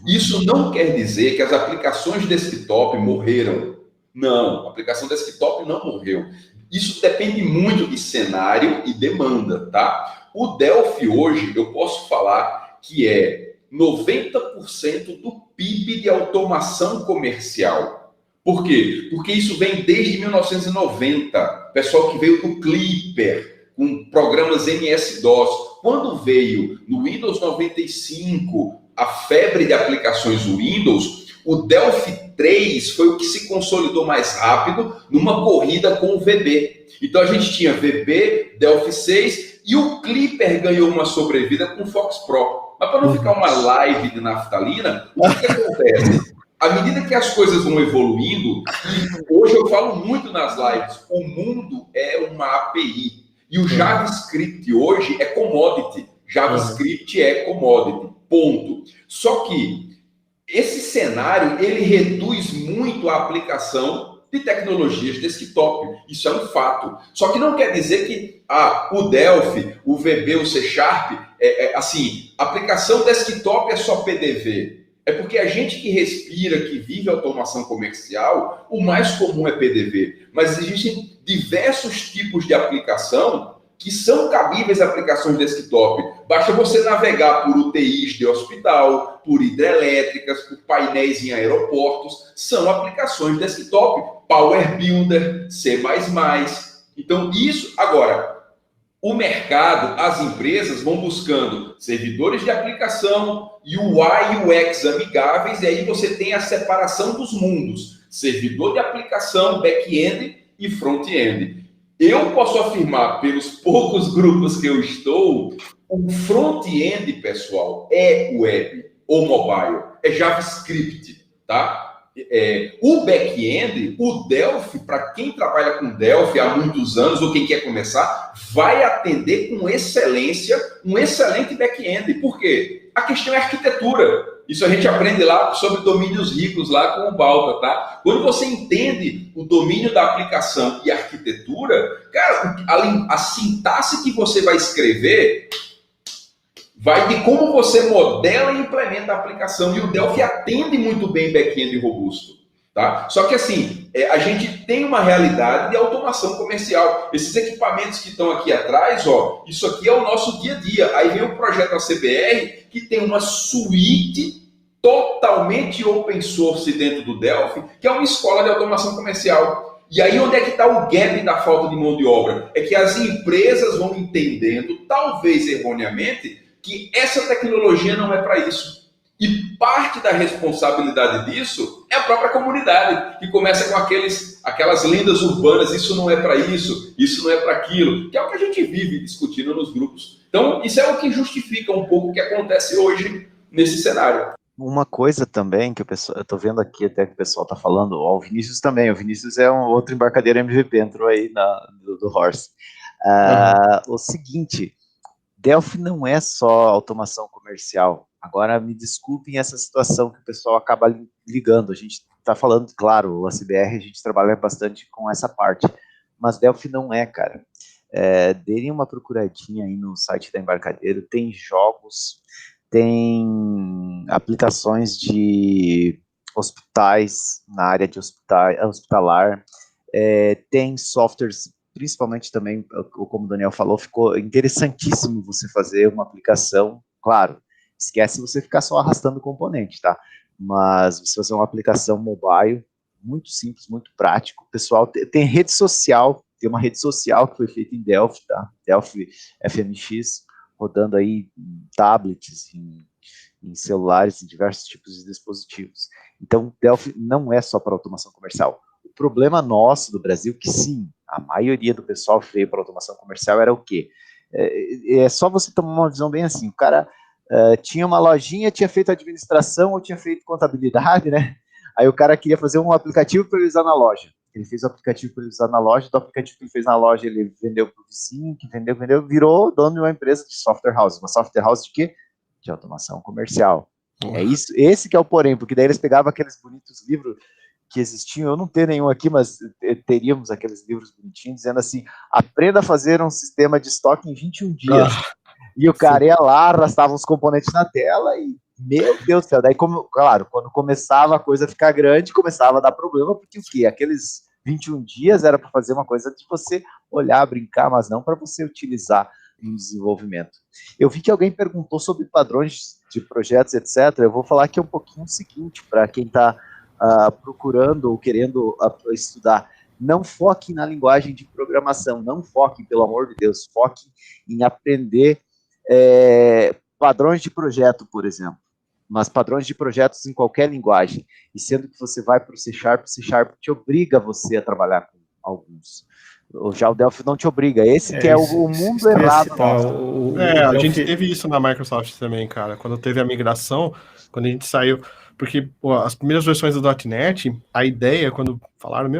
Isso não quer dizer que as aplicações desktop morreram. Não, a aplicação desktop não morreu. Isso depende muito de cenário e demanda, tá? O Delphi hoje, eu posso falar que é 90% do PIB de automação comercial. Por quê? Porque isso vem desde 1990. Pessoal que veio do Clipper, com programas MS-DOS. Quando veio no Windows 95 a febre de aplicações Windows, o Delphi 3 foi o que se consolidou mais rápido numa corrida com o VB. Então a gente tinha VB, Delphi 6 e o Clipper ganhou uma sobrevida com o Fox Pro. Mas para não ficar uma live de naftalina, o que acontece? À medida que as coisas vão evoluindo, e hoje eu falo muito nas lives, o mundo é uma API. E o JavaScript hoje é commodity. JavaScript é commodity, ponto. Só que esse cenário, ele reduz muito a aplicação de tecnologias desktop. Isso é um fato. Só que não quer dizer que o Delphi, o VB, o C Sharp, assim, aplicação desktop é só PDV. É porque a gente que respira, que vive automação comercial, o mais comum é PDV. Mas existem diversos tipos de aplicação que são cabíveis a aplicações desktop. Basta você navegar por UTIs de hospital, por hidrelétricas, por painéis em aeroportos. São aplicações desktop. Power Builder, C++. Então, isso... Agora, o mercado, as empresas vão buscando servidores de aplicação, UI e UX amigáveis, e aí você tem a separação dos mundos. Servidor de aplicação, back-end e front-end. Eu posso afirmar, pelos poucos grupos que eu estou, o front-end, pessoal, é web ou mobile, é JavaScript, tá? O back-end, o Delphi, para quem trabalha com Delphi há muitos anos ou quem quer começar, vai atender com excelência um excelente back-end. Por quê? A questão é arquitetura. Isso a gente aprende lá sobre domínios ricos lá com o Balta, tá? Quando você entende o domínio da aplicação e arquitetura, cara, a sintaxe que você vai escrever vai de como você modela e implementa a aplicação. E o Delphi atende muito bem back-end robusto, tá? Só que assim, a gente tem uma realidade de automação comercial. Esses equipamentos que estão aqui atrás, ó, isso aqui é o nosso dia a dia. Aí vem o projeto ACBR, que tem uma suíte totalmente open source dentro do Delphi, que é uma escola de automação comercial. E aí onde é que está o gap da falta de mão de obra? É que as empresas vão entendendo, talvez erroneamente, que essa tecnologia não é para isso. E parte da responsabilidade disso é a própria comunidade, que começa com aquelas lendas urbanas, isso não é para isso não é para aquilo, que é o que a gente vive discutindo nos grupos. Então, isso é o que justifica um pouco o que acontece hoje nesse cenário. Uma coisa também que eu estou vendo aqui até que o pessoal está falando, ó, o Vinícius também, o Vinícius é um outro embarcadeiro MVP, entrou aí do Horse. O seguinte, Delphi não é só automação comercial. Agora, me desculpem essa situação que o pessoal acaba ligando. A gente está falando, claro, o ACBR, a gente trabalha bastante com essa parte, mas Delphi não é, cara. Deem uma procuradinha aí no site da Embarcadeiro, tem jogos, tem aplicações de hospitais, na área de hospitalar, tem softwares, principalmente também, como o Daniel falou, ficou interessantíssimo você fazer uma aplicação, claro, esquece você ficar só arrastando o componente, tá? Mas você fazer uma aplicação mobile, muito simples, muito prático. Pessoal, tem rede social, tem uma rede social que foi feita em Delphi, tá? Delphi FMX, rodando aí em tablets, em celulares, em diversos tipos de dispositivos. Então, Delphi não é só para automação comercial. O problema nosso do Brasil, que sim, a maioria do pessoal que veio para automação comercial era o quê? É só você tomar uma visão bem assim, o cara tinha uma lojinha, tinha feito administração ou tinha feito contabilidade, né? Aí o cara queria fazer um aplicativo para ele usar na loja. Ele fez o aplicativo para ele usar na loja, do aplicativo que ele fez na loja, ele vendeu para o vizinho, que vendeu, virou dono de uma empresa de software house. Uma software house de quê? De automação comercial. É isso, esse que é o porém, porque daí eles pegavam aqueles bonitos livros que existiam, eu não tenho nenhum aqui, mas teríamos aqueles livros bonitinhos, dizendo assim, aprenda a fazer um sistema de estoque em 21 dias. E o cara ia lá, arrastava os componentes na tela e, meu Deus do céu, daí, claro, quando começava a coisa a ficar grande, começava a dar problema, porque o quê? Aqueles 21 dias era para fazer uma coisa de você olhar, brincar, mas não para você utilizar no desenvolvimento. Eu vi que alguém perguntou sobre padrões de projetos, etc. Eu vou falar aqui um pouquinho o seguinte, para quem está procurando ou querendo estudar. Não foque na linguagem de programação, não foque, pelo amor de Deus, foque em aprender padrões de projeto, por exemplo, mas padrões de projetos em qualquer linguagem, e sendo que você vai para o C# te obriga você a trabalhar com alguns. Já o Delphi não te obriga, esse que é o mundo errado. A gente teve isso na Microsoft também, cara, quando teve a migração, quando a gente saiu, porque as primeiras versões do .NET, a ideia, quando falaram,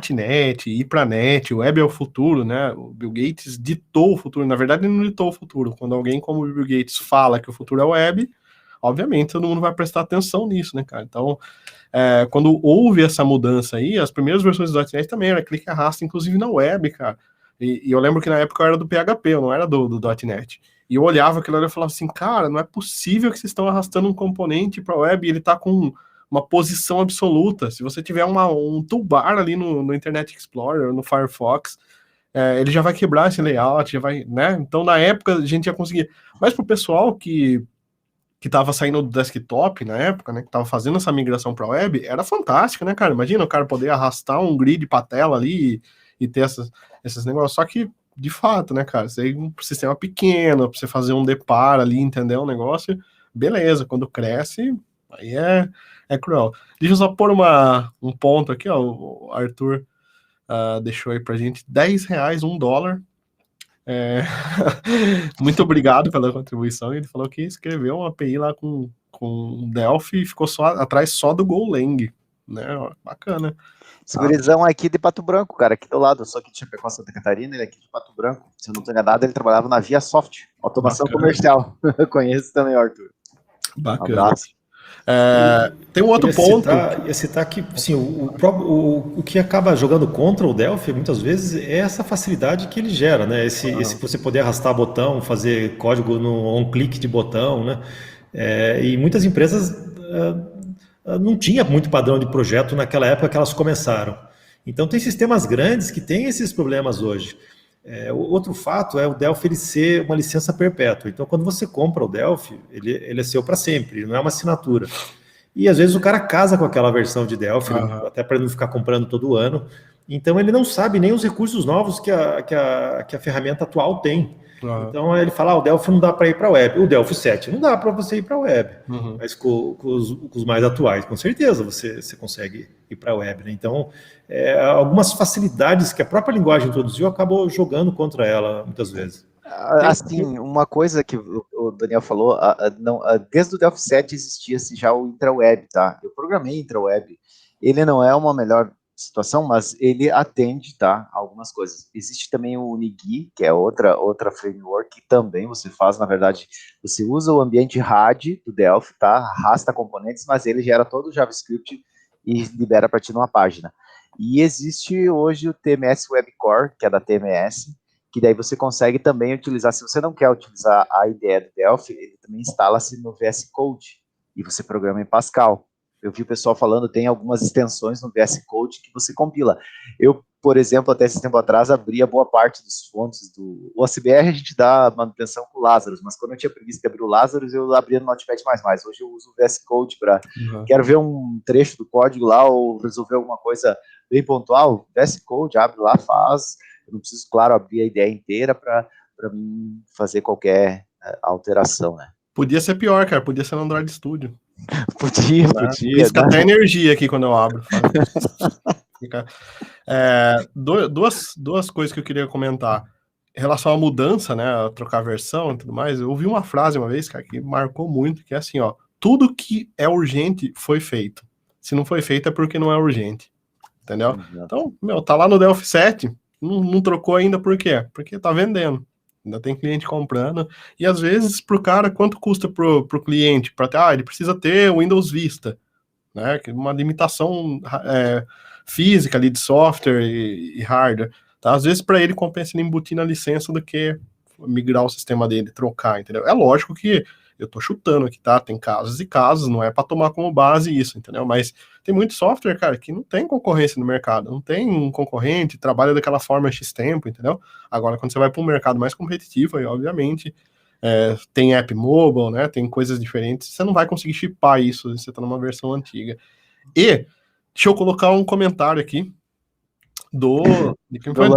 .NET, ir pra net, o web é o futuro, né, o Bill Gates ditou o futuro, na verdade ele não ditou o futuro, quando alguém como o Bill Gates fala que o futuro é o web, obviamente todo mundo vai prestar atenção nisso, né, cara, então, quando houve essa mudança aí, as primeiras versões do .NET também era clique e arrasta, inclusive na web, cara, e eu lembro que na época eu era do PHP, eu não era do .NET, e eu olhava aquilo ali e falava assim, cara, não é possível que vocês estão arrastando um componente para a web e ele está com uma posição absoluta. Se você tiver um toolbar ali no Internet Explorer, no Firefox, ele já vai quebrar esse layout, já vai, né? Então, na época, a gente já conseguia. Mas para o pessoal que estava saindo do desktop na época, né, que estava fazendo essa migração para a web, era fantástico, né, cara? Imagina o cara poder arrastar um grid para a tela ali e ter esses negócios. Só que de fato, né, cara, você um sistema pequeno, pra você fazer um deparo ali, entender um negócio, beleza, quando cresce, aí é cruel. Deixa eu só pôr um ponto aqui, ó, o Arthur deixou aí pra gente, R$10, $1, muito obrigado pela contribuição, ele falou que escreveu uma API lá com Delphi e ficou atrás só do Golang, né, bacana. Esse gurizão aqui de Pato Branco, cara, aqui do lado, eu sou aqui de Chapecó, Santa Catarina, ele é aqui de Pato Branco. Se eu não estou enganado, ele trabalhava na ViaSoft, automação comercial. Eu conheço também, Arthur. Bacana. Um abraço. Tem um outro ponto. Ia citar que assim, o que acaba jogando contra o Delphi, muitas vezes, é essa facilidade que ele gera, né? Esse você poder arrastar botão, fazer código no on-click de botão, né? E muitas empresas não tinha muito padrão de projeto naquela época que elas começaram. Então tem sistemas grandes que têm esses problemas hoje. Outro fato é o Delphi ele ser uma licença perpétua. Então quando você compra o Delphi, ele é seu para sempre, ele não é uma assinatura. E às vezes o cara casa com aquela versão de Delphi, até para não ficar comprando todo ano. Então ele não sabe nem os recursos novos que a ferramenta atual tem. Então ele fala, o Delphi não dá para ir para a web. O Delphi 7 não dá para você ir para a web. Mas com os mais atuais, com certeza você consegue ir para a web, né? Então, algumas facilidades que a própria linguagem introduziu acabou jogando contra ela muitas vezes. Assim, uma coisa que o Daniel falou, desde o Delphi 7 existia-se já o intraweb, tá? Eu programei intraweb. Ele não é uma melhor situação, mas ele atende, tá, algumas coisas. Existe também o Nigi, que é outra framework que também você faz, na verdade, você usa o ambiente RAD do Delphi, tá? Arrasta componentes, mas ele gera todo o JavaScript e libera para ti numa página. E existe hoje o TMS Web Core, que é da TMS, que daí você consegue também utilizar, se você não quer utilizar a IDE do Delphi, ele também instala-se no VS Code, e você programa em Pascal. Eu vi o pessoal falando, tem algumas extensões no VS Code que você compila. Eu, por exemplo, até esse tempo atrás, abria boa parte dos fontes do... O OSBR a gente dá manutenção com o Lazarus, mas quando eu tinha previsto de abrir o Lazarus, eu abria no Notepad++. Hoje eu uso o VS Code para... Quero ver um trecho do código lá, ou resolver alguma coisa bem pontual, VS Code, abre lá, faz... Eu não preciso, claro, abrir a ideia inteira para mim fazer qualquer alteração, né? Podia ser pior, cara. Podia ser no Android Studio. Podia. Pisca até energia aqui quando eu abro. Duas coisas que eu queria comentar. Em relação à mudança, né? A trocar a versão e tudo mais, eu ouvi uma frase uma vez, cara, que marcou muito, que é assim, ó. Tudo que é urgente foi feito. Se não foi feito é porque não é urgente. Entendeu? Então, tá lá no Delphi 7... Não trocou ainda por quê? Porque tá vendendo. Ainda tem cliente comprando. E às vezes, pro cara, quanto custa pro cliente? Ele precisa ter o Windows Vista, né? Uma limitação física ali de software e hardware. Tá? Às vezes, para ele, compensa ele embutir na licença do que migrar o sistema dele, trocar, entendeu? É lógico que eu tô chutando aqui, tá? Tem casos e casos, não é para tomar como base isso, entendeu? Mas tem muito software, cara, que não tem concorrência no mercado, não tem um concorrente, trabalha daquela forma X tempo, entendeu? Agora, quando você vai para um mercado mais competitivo, aí, obviamente, tem app mobile, né? Tem coisas diferentes, você não vai conseguir chipar isso se você tá numa versão antiga. E, deixa eu colocar um comentário aqui de quem foi?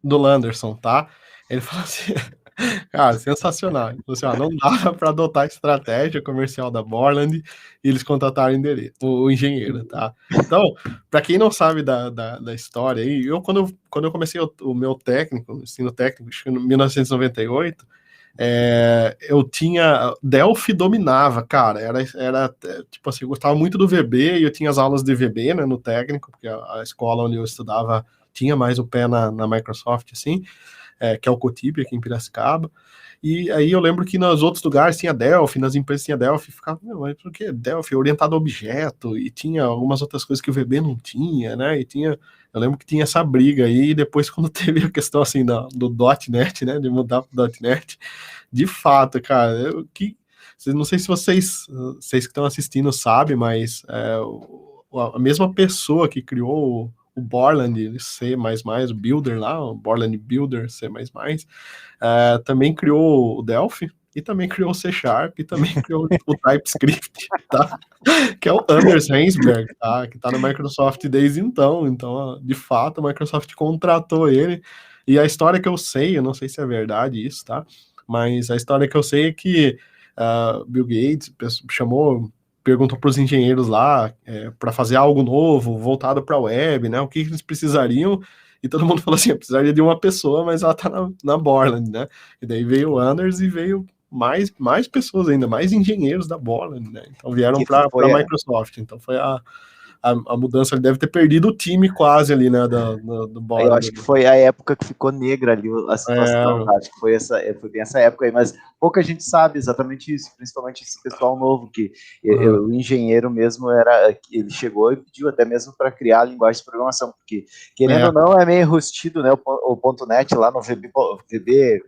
Do Landerson, tá? Ele falou assim... Cara, sensacional. Assim, não dava para adotar a estratégia comercial da Borland e eles contrataram o engenheiro, tá? Então, para quem não sabe da história, aí, quando eu comecei o meu ensino técnico, em 1998, eu tinha... Delphi dominava, cara. Era tipo assim, eu gostava muito do VB e eu tinha as aulas de VB, né, no técnico, porque a escola onde eu estudava tinha mais o pé na Microsoft, assim. Que é o Cotibe, aqui em Piracicaba, e aí eu lembro que nos outros lugares tinha Delphi, nas empresas tinha Delphi, ficava, mas por que Delphi? Orientado a objeto, e tinha algumas outras coisas que o VB não tinha, né, eu lembro que tinha essa briga aí, e depois quando teve a questão, assim, do .NET, né, de mudar pro .NET, de fato, cara, não sei se vocês que estão assistindo sabem, mas a mesma pessoa que criou o Borland C++, o Builder lá, o Borland Builder C++, também criou o Delphi, e também criou o C#, e também criou o TypeScript, tá? Que é o Anders Hensberg, tá? Que tá na Microsoft desde então, de fato, a Microsoft contratou ele, e a história que eu sei, eu não sei se é verdade isso, tá? Mas a história que eu sei é que Bill Gates perguntou para os engenheiros lá para fazer algo novo, voltado para a web, né? O que eles precisariam, e todo mundo falou assim: eu precisaria de uma pessoa, mas ela tá na Borland, né? E daí veio o Anders e veio mais pessoas ainda, mais engenheiros da Borland, né? Então vieram para a Microsoft. Então foi a mudança, ele deve ter perdido o time quase ali, né, do Borland. Eu acho que foi a época que ficou negra ali a situação, acho que foi bem essa época aí, mas pouca gente sabe exatamente isso, principalmente esse pessoal novo, que o engenheiro mesmo ele chegou e pediu até mesmo para criar a linguagem de programação, porque, querendo ou não, é meio rustido, né, o .NET lá no VB.NET,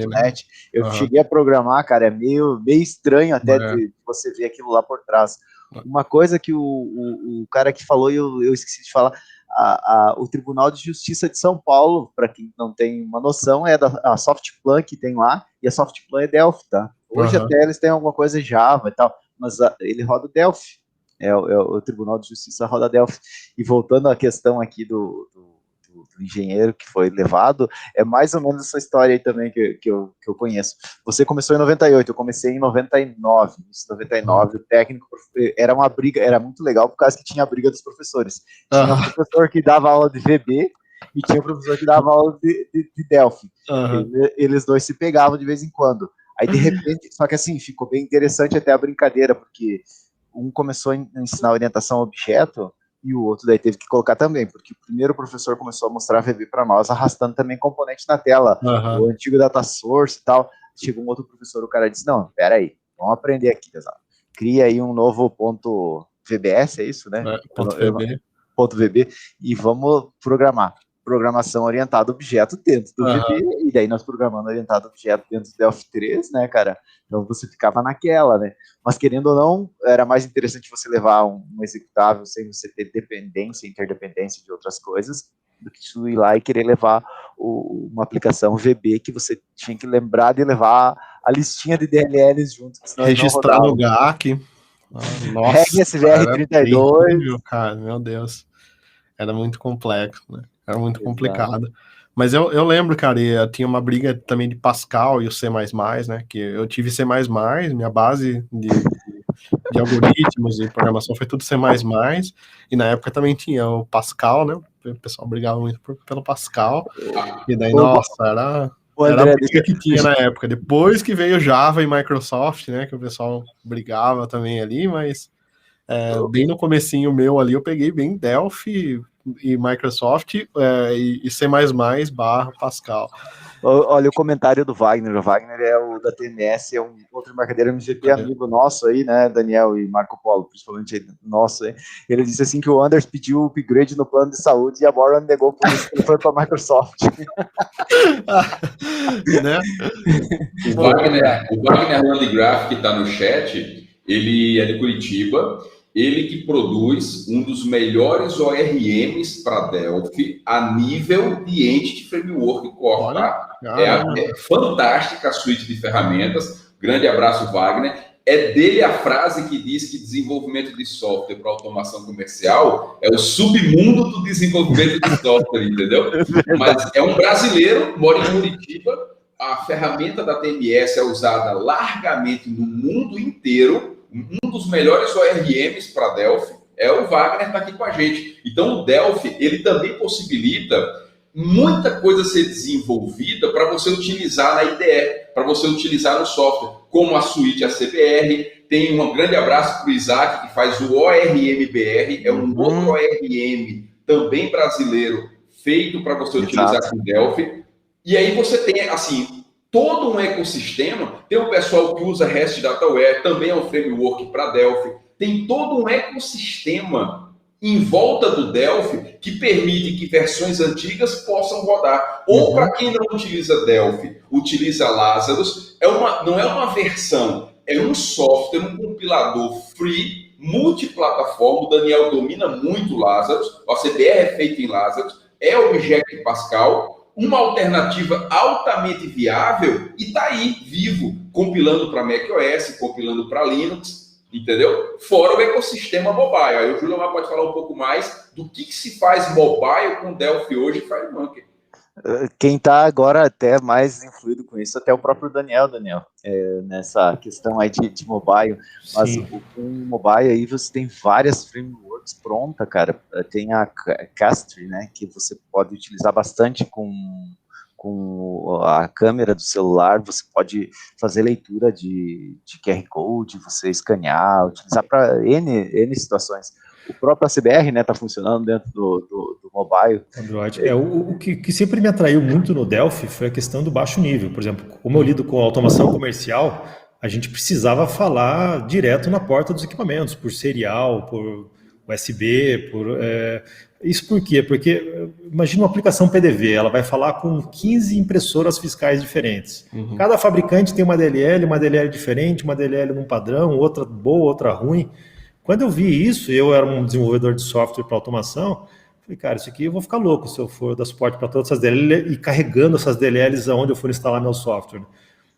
né? Eu cheguei a programar, cara, é meio estranho até de você ver aquilo lá por trás. Uma coisa que o cara que falou, e eu esqueci de falar, o Tribunal de Justiça de São Paulo, para quem não tem uma noção, é a Softplan que tem lá, e a Softplan é Delphi, tá? Hoje até eles têm alguma coisa em Java e tal, mas ele roda Delphi, o Tribunal de Justiça roda Delphi. E voltando à questão aqui do engenheiro que foi levado, é mais ou menos essa história aí também que eu conheço. Você começou em 98, eu comecei em 99, o técnico, era uma briga, era muito legal, por causa que tinha a briga dos professores. Tinha um professor que dava aula de VB, e tinha um professor que dava aula de Delphi. Aham. Eles dois se pegavam de vez em quando. Aí, de repente, só que assim, ficou bem interessante até a brincadeira, porque um começou a ensinar orientação a objeto, e o outro daí teve que colocar também, porque o primeiro professor começou a mostrar VB para nós, arrastando também componente na tela, Aham. o antigo data source e tal. Chegou um outro professor, o cara disse, não, peraí, vamos aprender aqui, pessoal. Cria aí um novo ponto VBS, é isso, né? Ponto VB. Ponto VB, e vamos programar. Programação orientada a objeto dentro do VB, e daí nós programando orientado a objeto dentro do Delphi 3, né, cara? Então você ficava naquela, né? Mas querendo ou não, era mais interessante você levar um executável sem você ter dependência, interdependência de outras coisas, do que tu ir lá e querer levar uma aplicação VB que você tinha que lembrar de levar a listinha de DLLs junto. Registrar no GAC. Nossa, Reg SVR32. Cara, meu Deus. Era muito complexo, né? Era muito complicado. Mas eu lembro, cara, tinha uma briga também de Pascal e o C++, né? Que eu tive C++, minha base de algoritmos e programação foi tudo C++, e na época também tinha o Pascal, né? O pessoal brigava muito pelo Pascal, e daí, nossa, era a briga que tinha na época. Depois que veio Java e Microsoft, né? Que o pessoal brigava também ali, mas bem no comecinho meu ali, eu peguei bem Delphi e Microsoft e C++ barra Pascal. Olha o comentário do Wagner. O Wagner é o da TMS, é um outro embarcadeiro MGP amigo nosso aí, né, Daniel e Marco Polo, principalmente nosso aí. Ele disse assim que o Anders pediu o upgrade no plano de saúde e a Boron negou por isso que ele foi para a Microsoft. Né? O Wagner Landgraf, que está no chat, ele é de Curitiba. Ele que produz um dos melhores ORMs para Delphi a nível de Entity Framework Core, tá? É fantástica a suíte de ferramentas. Grande abraço, Wagner. É dele a frase que diz que desenvolvimento de software para automação comercial é o submundo do desenvolvimento de software, entendeu? Mas é um brasileiro, mora em Curitiba. A ferramenta da TMS é usada largamente no mundo inteiro. Um dos melhores ORMs para Delphi é o Wagner, está aqui com a gente. Então, o Delphi, ele também possibilita muita coisa ser desenvolvida para você utilizar na IDE, para você utilizar no software, como a suíte ACBR. Tem um grande abraço para o Isaac, que faz o ORMBR, é um outro ORM também brasileiro, feito para você utilizar com Delphi. E aí você tem, assim, todo um ecossistema. Tem o pessoal que usa REST Dataware, também é um framework para Delphi. Tem todo um ecossistema em volta do Delphi que permite que versões antigas possam rodar. Ou para quem não utiliza Delphi, utiliza Lazarus, não é uma versão, é um software, um compilador free, multiplataforma. O Daniel domina muito Lazarus, o ACBR é feito em Lazarus, é Object Pascal, uma alternativa altamente viável e está aí, vivo, compilando para macOS, compilando para Linux, entendeu? Fora o ecossistema mobile. Aí o Júlio pode falar um pouco mais do que se faz mobile com Delphi hoje e FireMonkey. Quem está agora até mais influído com isso, até o próprio Daniel, nessa questão aí de mobile. Mas com o mobile aí você tem várias frameworks prontas, cara. Tem a Castry, né, que você pode utilizar bastante com a câmera do celular. Você pode fazer leitura de QR Code, você escanear, utilizar para N situações. O próprio ACBR, né, está funcionando dentro do mobile. Android. O que sempre me atraiu muito no Delphi foi a questão do baixo nível. Por exemplo, como eu lido com automação comercial, a gente precisava falar direto na porta dos equipamentos, por serial, por USB, isso por quê? Porque imagina uma aplicação PDV, ela vai falar com 15 impressoras fiscais diferentes. Cada fabricante tem uma DLL diferente, uma DLL num padrão, outra boa, outra ruim. Quando eu vi isso, eu era um desenvolvedor de software para automação, falei, cara, isso aqui eu vou ficar louco se eu for dar suporte para todas essas DLLs e carregando essas DLLs aonde eu for instalar meu software.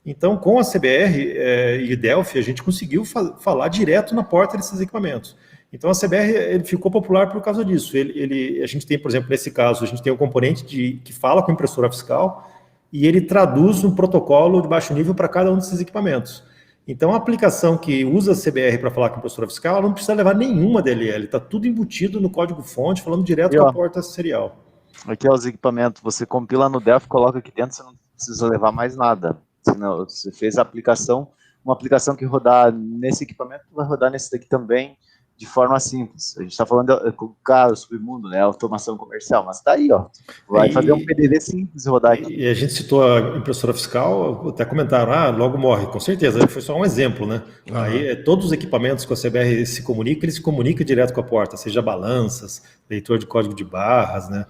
Então, com a CBR e Delphi, a gente conseguiu falar direto na porta desses equipamentos. Então, a CBR ele ficou popular por causa disso. A gente tem, por exemplo, nesse caso, a gente tem um componente que fala com a impressora fiscal e ele traduz um protocolo de baixo nível para cada um desses equipamentos. Então, a aplicação que usa a CBR para falar com a impressora fiscal, ela não precisa levar nenhuma DLL, está tudo embutido no código-fonte, falando direto com a porta serial. Aqui é os equipamentos, você compila no Delphi, coloca aqui dentro, você não precisa levar mais nada. Senão, você fez a aplicação, uma aplicação que rodar nesse equipamento vai rodar nesse daqui também, de forma simples. A gente está falando com o submundo, né? Automação comercial, mas tá aí, ó. Vai fazer um PDV simples e rodar aqui. E a gente citou a impressora fiscal, até comentaram, logo morre. Com certeza, foi só um exemplo, né? Uhum. Aí, todos os equipamentos que a CBR se comunica, eles se comunicam direto com a porta, seja balanças, leitor de código de barras, né?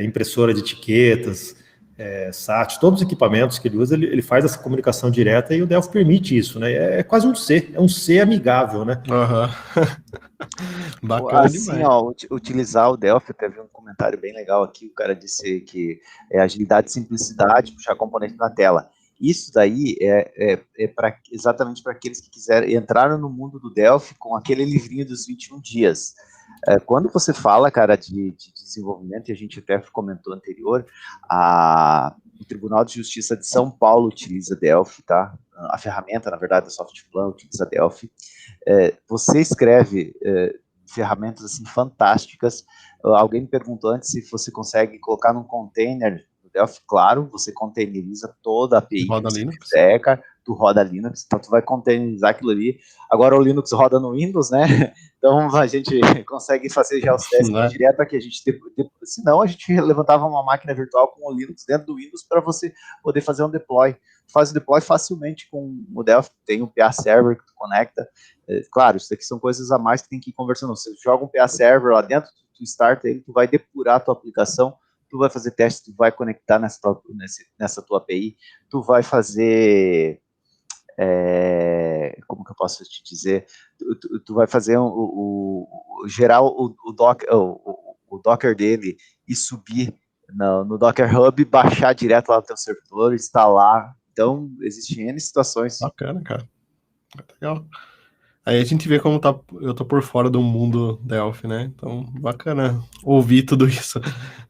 Impressora de etiquetas, SAT, todos os equipamentos que ele usa, ele faz essa comunicação direta e o Delphi permite isso, né? É quase um C, é um C amigável, né? Bacana assim, demais. ó, utilizar o Delphi, teve um comentário bem legal aqui, o cara disse que é agilidade e simplicidade, puxar componente na tela. Isso daí exatamente para aqueles que quiserem entrar no mundo do Delphi com aquele livrinho dos 21 dias. Quando você fala, cara, de desenvolvimento, e a gente até comentou anterior, o Tribunal de Justiça de São Paulo utiliza Delphi, tá? A ferramenta, na verdade, da Softplan utiliza Delphi. Você escreve ferramentas assim fantásticas. Alguém me perguntou antes se você consegue colocar num container do Delphi. Claro, você containeriza toda a API roda que você Linux. quiser, cara. Tu roda Linux, então tu vai containerizar aquilo ali. Agora o Linux roda no Windows, né? Então a gente consegue fazer já os testes direto aqui. Senão a gente levantava uma máquina virtual com o Linux dentro do Windows para você poder fazer um deploy. Faz o deploy facilmente com o Delphi, tem um PA Server que tu conecta. Claro, isso daqui são coisas a mais que tem que ir conversando. Você joga um PA Server lá dentro, tu starta ele, tu vai depurar a tua aplicação, tu vai fazer teste, tu vai conectar nessa tua API, tu vai fazer... como que eu posso te dizer? Tu vai fazer gerar o Docker dele e subir no Docker Hub, baixar direto lá no teu servidor, instalar. Então, existem N situações. Bacana, cara. Legal. Aí a gente vê como eu tô por fora do mundo Delphi, né? Então, bacana ouvir tudo isso.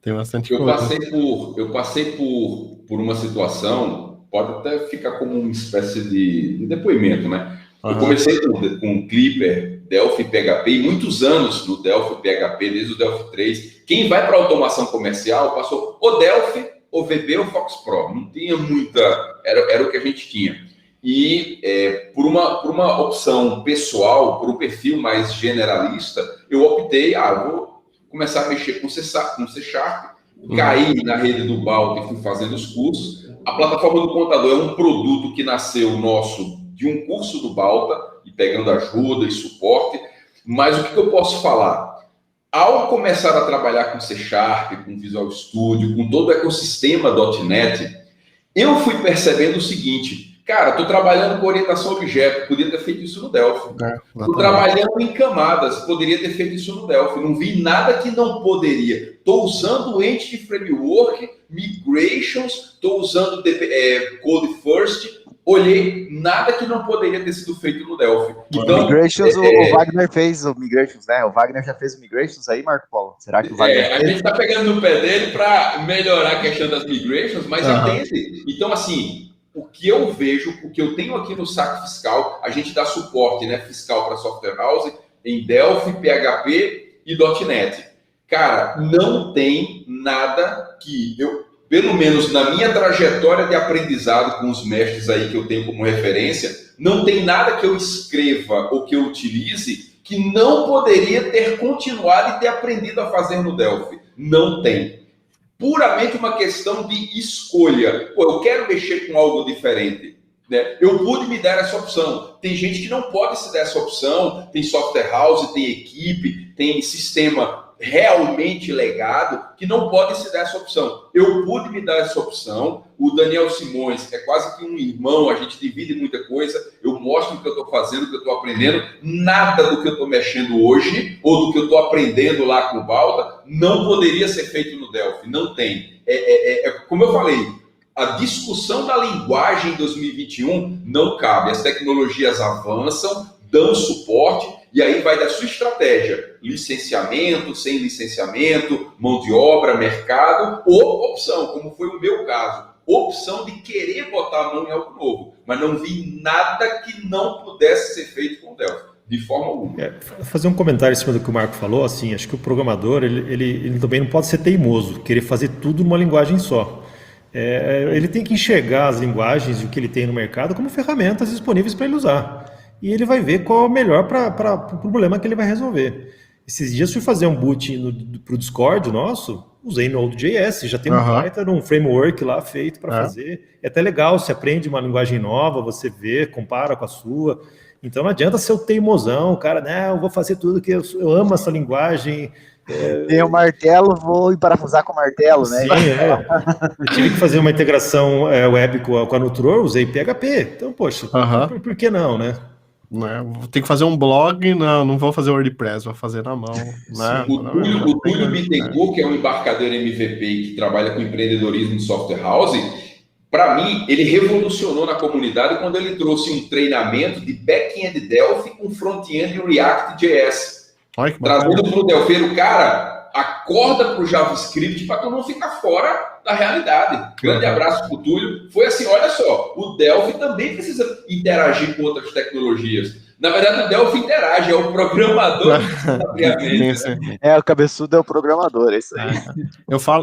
Tem bastante coisa. Eu passei por uma situação, pode até ficar como uma espécie de depoimento, né? Eu comecei com Clipper, Delphi PHP, e muitos anos no Delphi PHP, desde o Delphi 3. Quem vai para automação comercial passou ou Delphi, ou VB, ou Fox Pro. Não tinha muita... Era o que a gente tinha. E por uma opção pessoal, por um perfil mais generalista, eu optei, vou começar a mexer com C Sharp, caí na rede do Balta e fui fazendo os cursos. A plataforma do contador é um produto que nasceu nosso de um curso do Balta, e pegando ajuda e suporte. Mas o que eu posso falar? Ao começar a trabalhar com C Sharp, com Visual Studio, com todo o ecossistema .NET, eu fui percebendo o seguinte: cara, estou trabalhando com orientação a objeto, podia ter feito isso no Delphi. Estou trabalhando em camadas, poderia ter feito isso no Delphi. Não vi nada que não poderia. Estou usando o Entity Framework, Migrations, estou usando Code First. Olhei, nada que não poderia ter sido feito no Delphi. Então, Migrations, o Wagner fez o Migrations, né? O Wagner já fez o Migrations aí, Marco Paulo? Será que o Wagner fez? A gente está pegando no pé dele para melhorar a questão das Migrations, mas entende. Então, assim, o que eu vejo, o que eu tenho aqui no SAC Fiscal, a gente dá suporte, né, fiscal para Software House em Delphi, PHP e .NET. Cara, não tem nada que pelo menos na minha trajetória de aprendizado com os mestres aí que eu tenho como referência, não tem nada que eu escreva ou que eu utilize que não poderia ter continuado e ter aprendido a fazer no Delphi. Não tem. Puramente uma questão de escolha. Eu quero mexer com algo diferente. Né? Eu pude me dar essa opção. Tem gente que não pode se dar essa opção. Tem software house, tem equipe, tem sistema realmente legado que não pode se dar essa opção. Eu pude me dar essa opção. O Daniel Simões é quase que um irmão, a gente divide muita coisa. Eu mostro o que eu estou fazendo, o que eu estou aprendendo. Nada do que eu estou mexendo hoje ou do que eu estou aprendendo lá com o Balta não poderia ser feito no Delphi. Não tem. Como eu falei, a discussão da linguagem em 2021 não cabe. As tecnologias avançam, dão suporte, e aí vai da sua estratégia. Licenciamento, sem licenciamento, mão de obra, mercado, ou opção, como foi o meu caso. Opção de querer botar a mão em algo novo. Mas não vi nada que não pudesse ser feito com o Delphi. de forma alguma. Fazer um comentário em cima do que o Marco falou, assim, acho que o programador, ele também não pode ser teimoso, querer fazer tudo numa linguagem só. Ele tem que enxergar as linguagens e o que ele tem no mercado como ferramentas disponíveis para ele usar. E ele vai ver qual é o melhor para o problema que ele vai resolver. Esses dias fui fazer um boot para o Discord nosso, usei Node.js, já tem um Python, um framework lá feito para fazer. É até legal, você aprende uma linguagem nova, você vê, compara com a sua. Então não adianta ser o teimosão, cara, né? Eu vou fazer tudo que eu amo essa linguagem. Tem o martelo, vou parafusar com o martelo, né? Sim, Eu tive que fazer uma integração web com a Nutror, usei PHP. Então, poxa, por que não, né? Vou ter que fazer um blog, não vou fazer WordPress, vou fazer na mão. Né? O Túlio Bittencourt, que é um embarcador MVP que trabalha com empreendedorismo de software house, para mim, ele revolucionou na comunidade quando ele trouxe um treinamento de back-end Delphi com front-end React.js. Trazendo para o Delfeiro, cara, acorda para o JavaScript para tu não ficar fora da realidade. Grande abraço para o Túlio. Foi assim, olha só, o Delphi também precisa interagir com outras tecnologias. Na verdade, o Delphi interage, é o programador que precisa abrir a mente. O cabeçudo é o programador, é isso aí.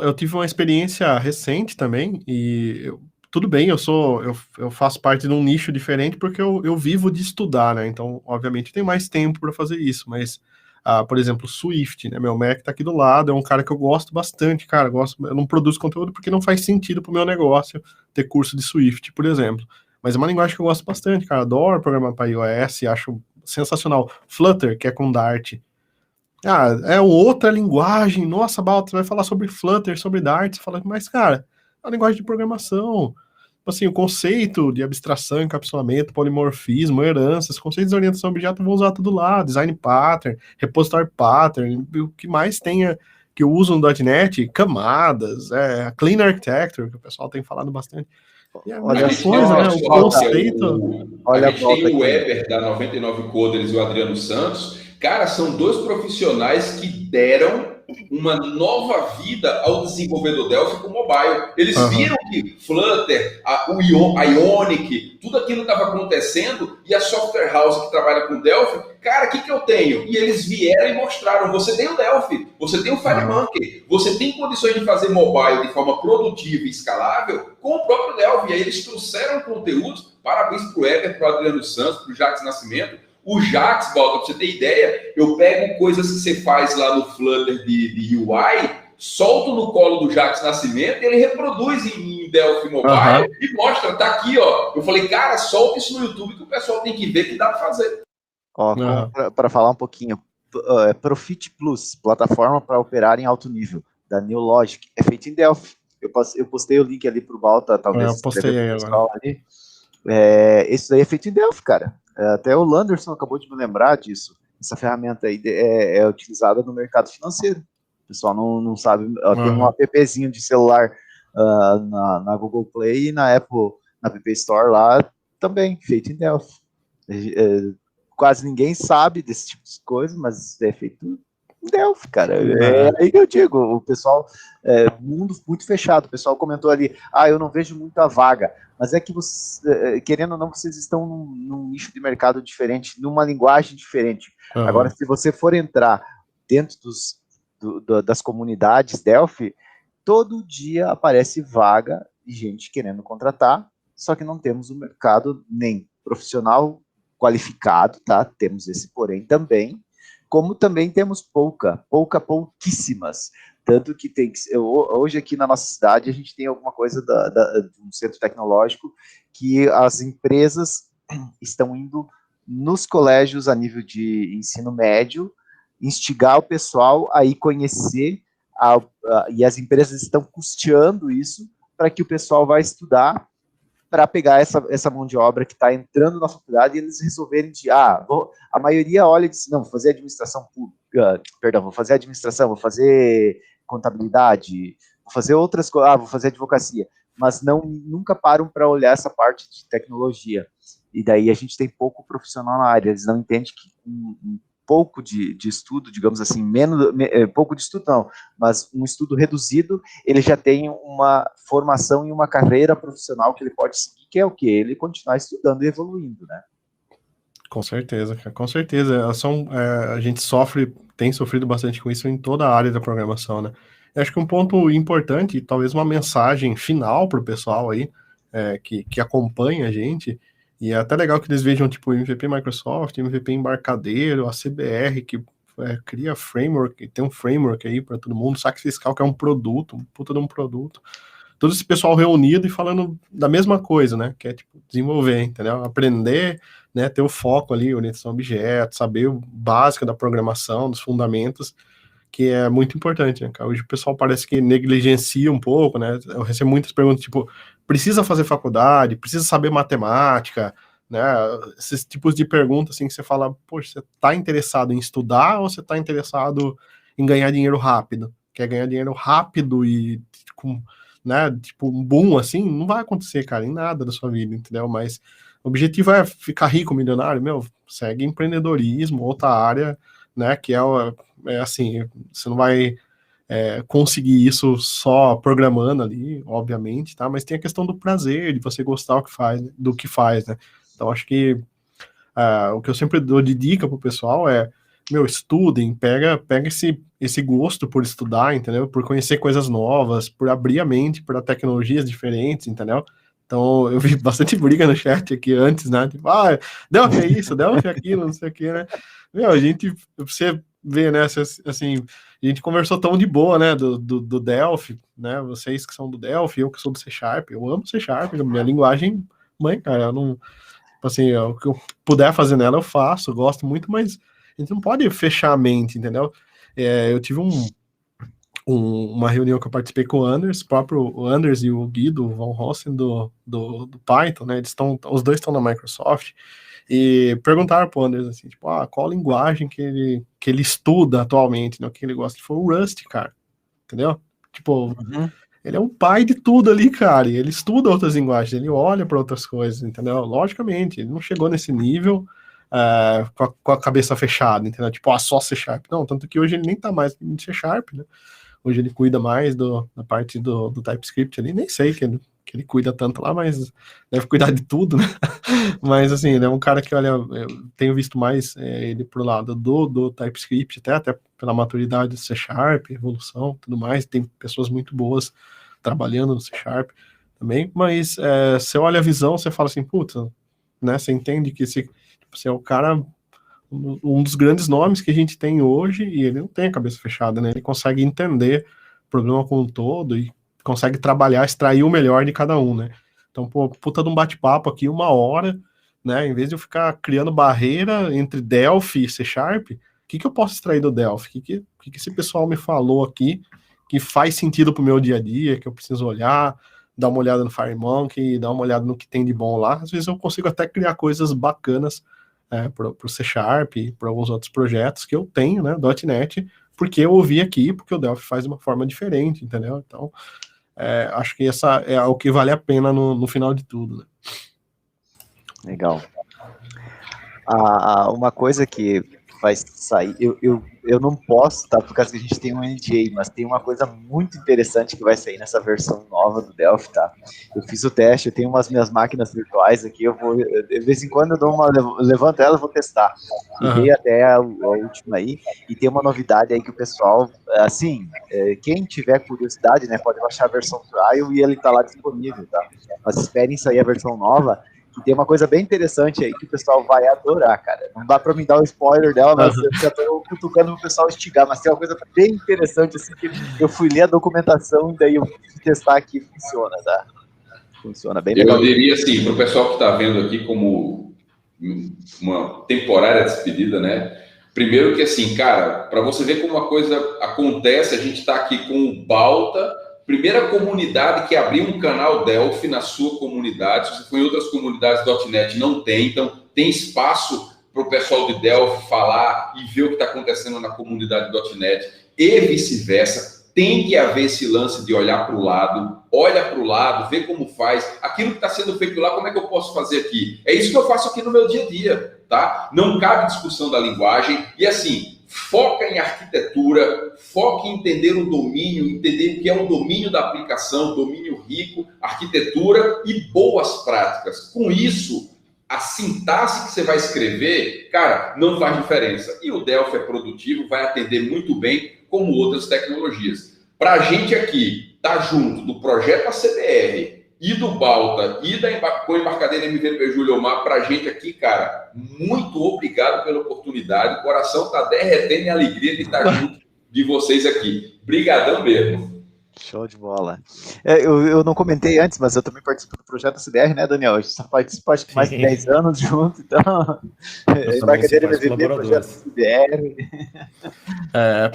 Eu tive uma experiência recente também, e tudo bem, eu faço parte de um nicho diferente porque eu vivo de estudar, né? Então, obviamente, tem mais tempo para fazer isso, mas, por exemplo, Swift, né? Meu Mac tá aqui do lado, é um cara que eu gosto bastante, cara. Eu não produzo conteúdo porque não faz sentido pro meu negócio ter curso de Swift, por exemplo. Mas é uma linguagem que eu gosto bastante, cara. Adoro programar para iOS, acho sensacional. Flutter, que é com Dart. É outra linguagem. Nossa, Balta, você vai falar sobre Flutter, sobre Dart. Você fala, mas, cara, é uma linguagem de programação. Assim, o conceito de abstração, encapsulamento, polimorfismo, heranças, conceitos de orientação a objeto, eu vou usar tudo lá. Design pattern, repository pattern, o que mais tenha que eu uso no .NET, camadas, clean architecture, que o pessoal tem falado bastante. Olha só, né? O conceito. A gente tem o Weber da 99 Coders e o Adriano Santos. Cara, são dois profissionais que deram uma nova vida ao desenvolvedor Delphi com mobile. Eles viram que Flutter, o Ionic, tudo aquilo estava acontecendo e a software house que trabalha com Delphi, cara, o que eu tenho? E eles vieram e mostraram, você tem o Delphi, você tem o FireMonkey, você tem condições de fazer mobile de forma produtiva e escalável com o próprio Delphi. E aí eles trouxeram conteúdos, parabéns para o Weber, para o Adriano Santos, para o Jacques Nascimento. O Jax, Balta, pra você ter ideia, eu pego coisas que você faz lá no Flutter de UI, solto no colo do Jax Nascimento e ele reproduz em Delphi Mobile e mostra, tá aqui, ó. Eu falei, cara, solta isso no YouTube que o pessoal tem que ver que dá pra fazer. Para falar um pouquinho, Profit Plus, plataforma para operar em alto nível, da New Logic, é feito em Delphi. Eu postei o link ali pro Balta, talvez. Eu postei aí agora. Ali. Esse daí é feito em Delphi, cara. Até o Landerson acabou de me lembrar disso. Essa ferramenta aí é utilizada no mercado financeiro. O pessoal não sabe. Tem um appzinho de celular na Google Play e na Apple, na App Store lá, também, feito em Delphi. Quase ninguém sabe desse tipo de coisa, mas é feito em Delphi, cara. É aí que eu digo, o pessoal, mundo muito fechado. O pessoal comentou ali, eu não vejo muita vaga. Mas é que, querendo ou não, vocês estão num nicho de mercado diferente, numa linguagem diferente. Agora, se você for entrar dentro das comunidades Delphi, todo dia aparece vaga de gente querendo contratar, só que não temos um mercado nem profissional qualificado, tá? Temos esse porém também, como também temos pouquíssimas. Tanto que hoje aqui na nossa cidade a gente tem alguma coisa de um centro tecnológico que as empresas estão indo nos colégios a nível de ensino médio, instigar o pessoal a ir conhecer, e as empresas estão custeando isso para que o pessoal vá estudar para pegar essa mão de obra que está entrando na faculdade e eles resolverem a maioria olha e diz, não, vou fazer administração pública, vou fazer administração, vou fazer contabilidade, vou fazer outras coisas, vou fazer advocacia, mas nunca param para olhar essa parte de tecnologia. E daí a gente tem pouco profissional na área, eles não entendem que um pouco de estudo, digamos assim, pouco de estudo não, mas um estudo reduzido, ele já tem uma formação e uma carreira profissional que ele pode seguir, que é o quê? Ele continuar estudando e evoluindo, né? Com certeza, cara, com certeza. A gente tem sofrido bastante com isso em toda a área da programação, né? Eu acho que um ponto importante, talvez uma mensagem final para o pessoal aí, que acompanha a gente, e é até legal que eles vejam, tipo, MVP Microsoft, MVP Embarcadeiro, a CBR, que cria framework, tem um framework aí para todo mundo, Saque Fiscal, que é um produto, um puta de um produto. Todo esse pessoal reunido e falando da mesma coisa, né? Que é, tipo, desenvolver, entendeu? Aprender, né? Ter o foco ali, orientação a objetos, saber o básico da programação, dos fundamentos, que é muito importante, né, cara? Hoje o pessoal parece que negligencia um pouco, né? Eu recebo muitas perguntas, tipo, precisa fazer faculdade, precisa saber matemática, né? Esses tipos de perguntas, assim, que você fala, poxa, você tá interessado em estudar ou você tá interessado em ganhar dinheiro rápido? Quer ganhar dinheiro rápido e com, né, tipo, um boom, assim, não vai acontecer, cara, em nada da sua vida, entendeu? Mas o objetivo é ficar rico, milionário, meu, segue empreendedorismo, outra área, né, que é assim, você não vai conseguir isso só programando ali, obviamente, tá? Mas tem a questão do prazer, de você gostar do que faz, né? Então, acho que o que eu sempre dou de dica pro pessoal é, meu, estudem, pega esse gosto por estudar, entendeu? Por conhecer coisas novas, por abrir a mente para tecnologias diferentes, entendeu? Então, eu vi bastante briga no chat aqui antes, né? Tipo, Delphi é isso, Delphi é aquilo, não sei o que, né? Meu, você vê, né, assim, a gente conversou tão de boa, né, do Delphi, né? Vocês que são do Delphi, eu que sou do C Sharp, eu amo C Sharp, minha linguagem mãe, cara, eu não, assim, o que eu puder fazer nela eu faço, eu gosto muito, mas a gente não pode fechar a mente, entendeu? Eu tive uma reunião que eu participei com o Anders, o Anders e o Guido Von Rossen do Python, né? Os dois estão na Microsoft, e perguntaram pro Anders assim, tipo, qual linguagem que ele estuda atualmente, né? O que ele gosta? Ele falou o Rust, cara, entendeu? Tipo, ele é um pai de tudo ali, cara, e ele estuda outras linguagens, ele olha para outras coisas, entendeu? Logicamente, ele não chegou nesse nível com a cabeça fechada, entendeu? Tipo, só C Sharp. Não, tanto que hoje ele nem tá mais em C Sharp, né? Hoje ele cuida mais da parte do TypeScript ali, nem sei que ele cuida tanto lá, mas deve cuidar de tudo, né? Mas assim, ele é um cara que, olha, eu tenho visto mais ele pro lado do TypeScript, até pela maturidade do C Sharp, evolução, tudo mais, tem pessoas muito boas trabalhando no C Sharp também, mas você olha a visão, você fala assim, puta, né, você entende que você é o cara, um dos grandes nomes que a gente tem hoje, e ele não tem a cabeça fechada, né? Ele consegue entender o problema como um todo e consegue trabalhar, extrair o melhor de cada um, né? Então, pô, puta de um bate-papo aqui, 1 hora, né? Em vez de eu ficar criando barreira entre Delphi e C Sharp, o que eu posso extrair do Delphi? O que esse pessoal me falou aqui que faz sentido pro meu dia a dia, que eu preciso olhar, dar uma olhada no FireMonkey, dar uma olhada no que tem de bom lá. Às vezes eu consigo até criar coisas bacanas para o C Sharp, para alguns outros projetos que eu tenho, né, .NET, porque eu ouvi aqui, porque o Delphi faz de uma forma diferente, entendeu? Então, acho que essa é o que vale a pena no final de tudo, né? Legal. Uma coisa que vai sair, eu não posso, tá, por causa que a gente tem um NDA, mas tem uma coisa muito interessante que vai sair nessa versão nova do Delphi, tá? Eu fiz o teste, eu tenho umas minhas máquinas virtuais aqui, de vez em quando eu levanto ela e vou testar. Liguei até a última aí, e tem uma novidade aí que o pessoal, assim, quem tiver curiosidade, né, pode baixar a versão trial e ele tá lá disponível, tá? Mas esperem sair a versão nova. E tem uma coisa bem interessante aí que o pessoal vai adorar, cara. Não dá pra me dar o spoiler dela, mas eu já tô cutucando o pessoal instigar. Mas tem uma coisa bem interessante, assim, que eu fui ler a documentação e daí eu fui testar aqui, funciona, tá? Funciona bem legal. Eu diria assim, pro pessoal que tá vendo aqui como uma temporária despedida, né? Primeiro que assim, cara, para você ver como a coisa acontece, a gente tá aqui com o Balta, primeira comunidade que abriu um canal Delphi na sua comunidade. Se você for em outras comunidades .NET, não tem. Então, tem espaço para o pessoal de Delphi falar e ver o que está acontecendo na comunidade .NET e vice-versa. Tem que haver esse lance de olhar para o lado, olha para o lado, vê como faz. Aquilo que está sendo feito lá, como é que eu posso fazer aqui? É isso que eu faço aqui no meu dia a dia, tá? Não cabe discussão da linguagem. E assim, foca em arquitetura, foca em entender o domínio, entender o que é o domínio da aplicação, domínio rico, arquitetura e boas práticas. Com isso, a sintaxe que você vai escrever, cara, não faz diferença. E o Delphi é produtivo, vai atender muito bem, como outras tecnologias. Para a gente aqui, tá junto do projeto ACBR e do Balta e da Embarcadeira MVP Júlio Omar, para a gente aqui, cara, muito obrigado pela oportunidade. O coração tá derretendo em alegria de estar junto de vocês aqui. Brigadão mesmo. Show de bola. Eu não comentei antes, mas eu também participo do projeto CBR, né, Daniel? A gente só participa acho que mais de 10 anos junto, então. Embarcadeira MVP, projeto CBR.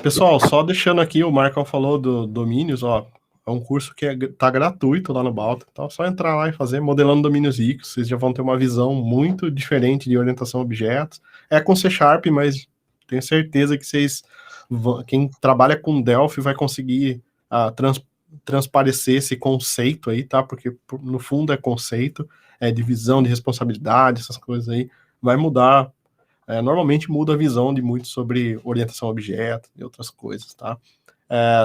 Pessoal, só deixando aqui, o Marcão falou do Domínios, ó. É um curso que tá gratuito lá no Balta, então é só entrar lá e fazer modelando domínios ricos, vocês já vão ter uma visão muito diferente de orientação a objetos. É com C Sharp, mas tenho certeza que quem trabalha com Delphi vai conseguir transparecer esse conceito aí, tá? Porque no fundo é conceito, é divisão de responsabilidade, essas coisas aí, vai mudar, normalmente muda a visão de muitos sobre orientação a objeto e outras coisas, tá?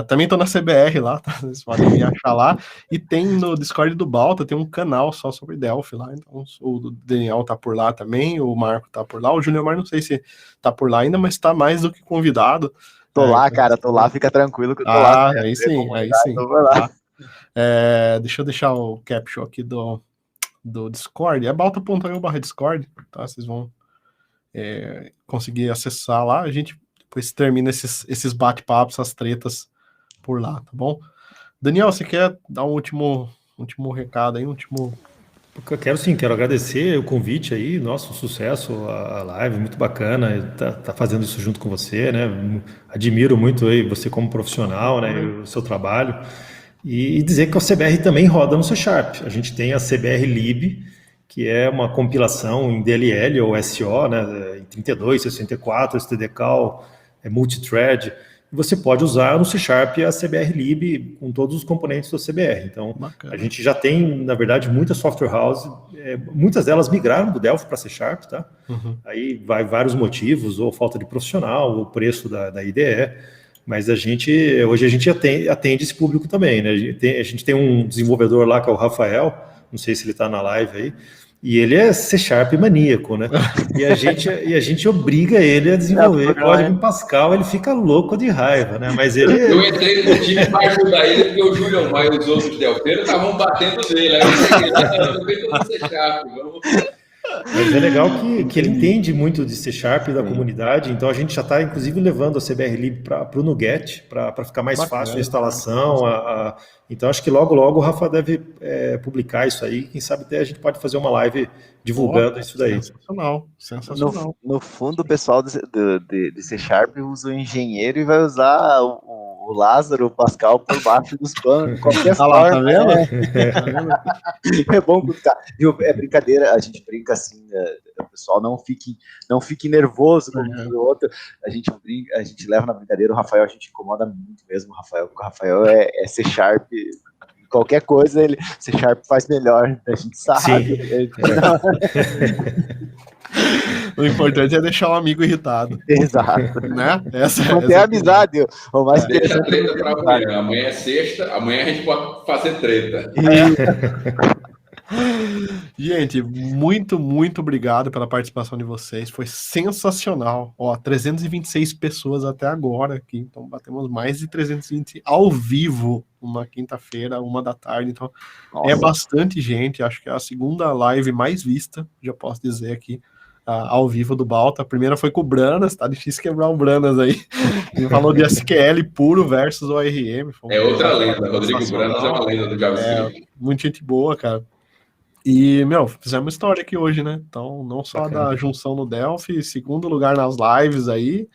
Também tô na CBR lá, tá? Vocês podem me achar lá. E tem no Discord do Balta, tem um canal só sobre Delphi lá. Então, o Daniel tá por lá também, o Marco tá por lá. O Júnior Mar, não sei se tá por lá ainda, mas tá mais do que convidado. Tô lá, cara, tô lá, fica tranquilo que eu tô lá. Aí sim. Tá. Deixa eu deixar o caption aqui do Discord. É balta.io/Discord, tá? Vocês vão conseguir acessar lá. A gente depois termina esses bate-papos, essas tretas por lá, tá bom? Daniel, você quer dar um último recado aí, Eu quero agradecer o convite aí, nosso sucesso, a live, muito bacana, tá fazendo isso junto com você, né? Admiro muito aí você como profissional, né? O seu trabalho. E dizer que o CBR também roda no C Sharp. A gente tem a CBR Lib, que é uma compilação em DLL ou SO, né? Em 32, 64, STDCal, multithread. Você pode usar no C Sharp a CBR Lib com todos os componentes do CBR. Então, bacana. A gente já tem, na verdade, muitas software houses, muitas delas migraram do Delphi para C Sharp, tá? Uhum. Aí vai vários motivos, ou falta de profissional, ou preço da IDE, mas hoje a gente atende esse público também, né? A gente tem um desenvolvedor lá que é o Rafael, não sei se ele está na live aí, e ele é C Sharp maníaco, né? E a gente obriga ele a desenvolver código em Pascal, ele fica louco de raiva, né? Mas ele... Eu entrei no time para ajudar ele, porque o Júlio Maia e os outros delfeiros estavam batendo nele. Aí eu cheguei lá, eu vejo no C Sharp, vamos... Mas é legal que ele entende muito de C Sharp da comunidade, então a gente já está, inclusive, levando a CBR Lib para o NuGet, para ficar mais fácil a instalação. Então, acho que logo o Rafa deve publicar isso aí. Quem sabe até a gente pode fazer uma live divulgando isso daí. Sensacional. No fundo, o pessoal de C Sharp usa o engenheiro e vai usar o Lázaro, o Pascal por baixo dos panos, qualquer forma. Tá vendo? É bom cuidar. É brincadeira, a gente brinca assim, o pessoal não fique nervoso como o outro. A gente brinca, a gente leva na brincadeira. O Rafael, a gente incomoda muito mesmo o Rafael, porque o Rafael é C Sharp. Qualquer coisa, C Sharp faz melhor, a gente sabe. O importante é deixar o amigo irritado. Exato. Né? Manter a amizade. O mais deixa a treta para amanhã. Amanhã é sexta, amanhã a gente pode fazer treta. Gente, muito obrigado pela participação de vocês. Foi sensacional. 326 pessoas até agora aqui. Então, batemos mais de 320 ao vivo, uma quinta-feira, 1h da tarde. Então, nossa, é bastante gente. Acho que é a segunda live mais vista, já posso dizer aqui, ao vivo do Balta. A primeira foi com o Branas, tá difícil quebrar o Branas aí. Ele falou de SQL puro versus ORM. Outra lenda. Rodrigo Branas é uma lenda do JavaScript. Muita gente boa, cara. E, fizemos história aqui hoje, né? Então, não só bacana. Da junção no Delphi, segundo lugar nas lives aí.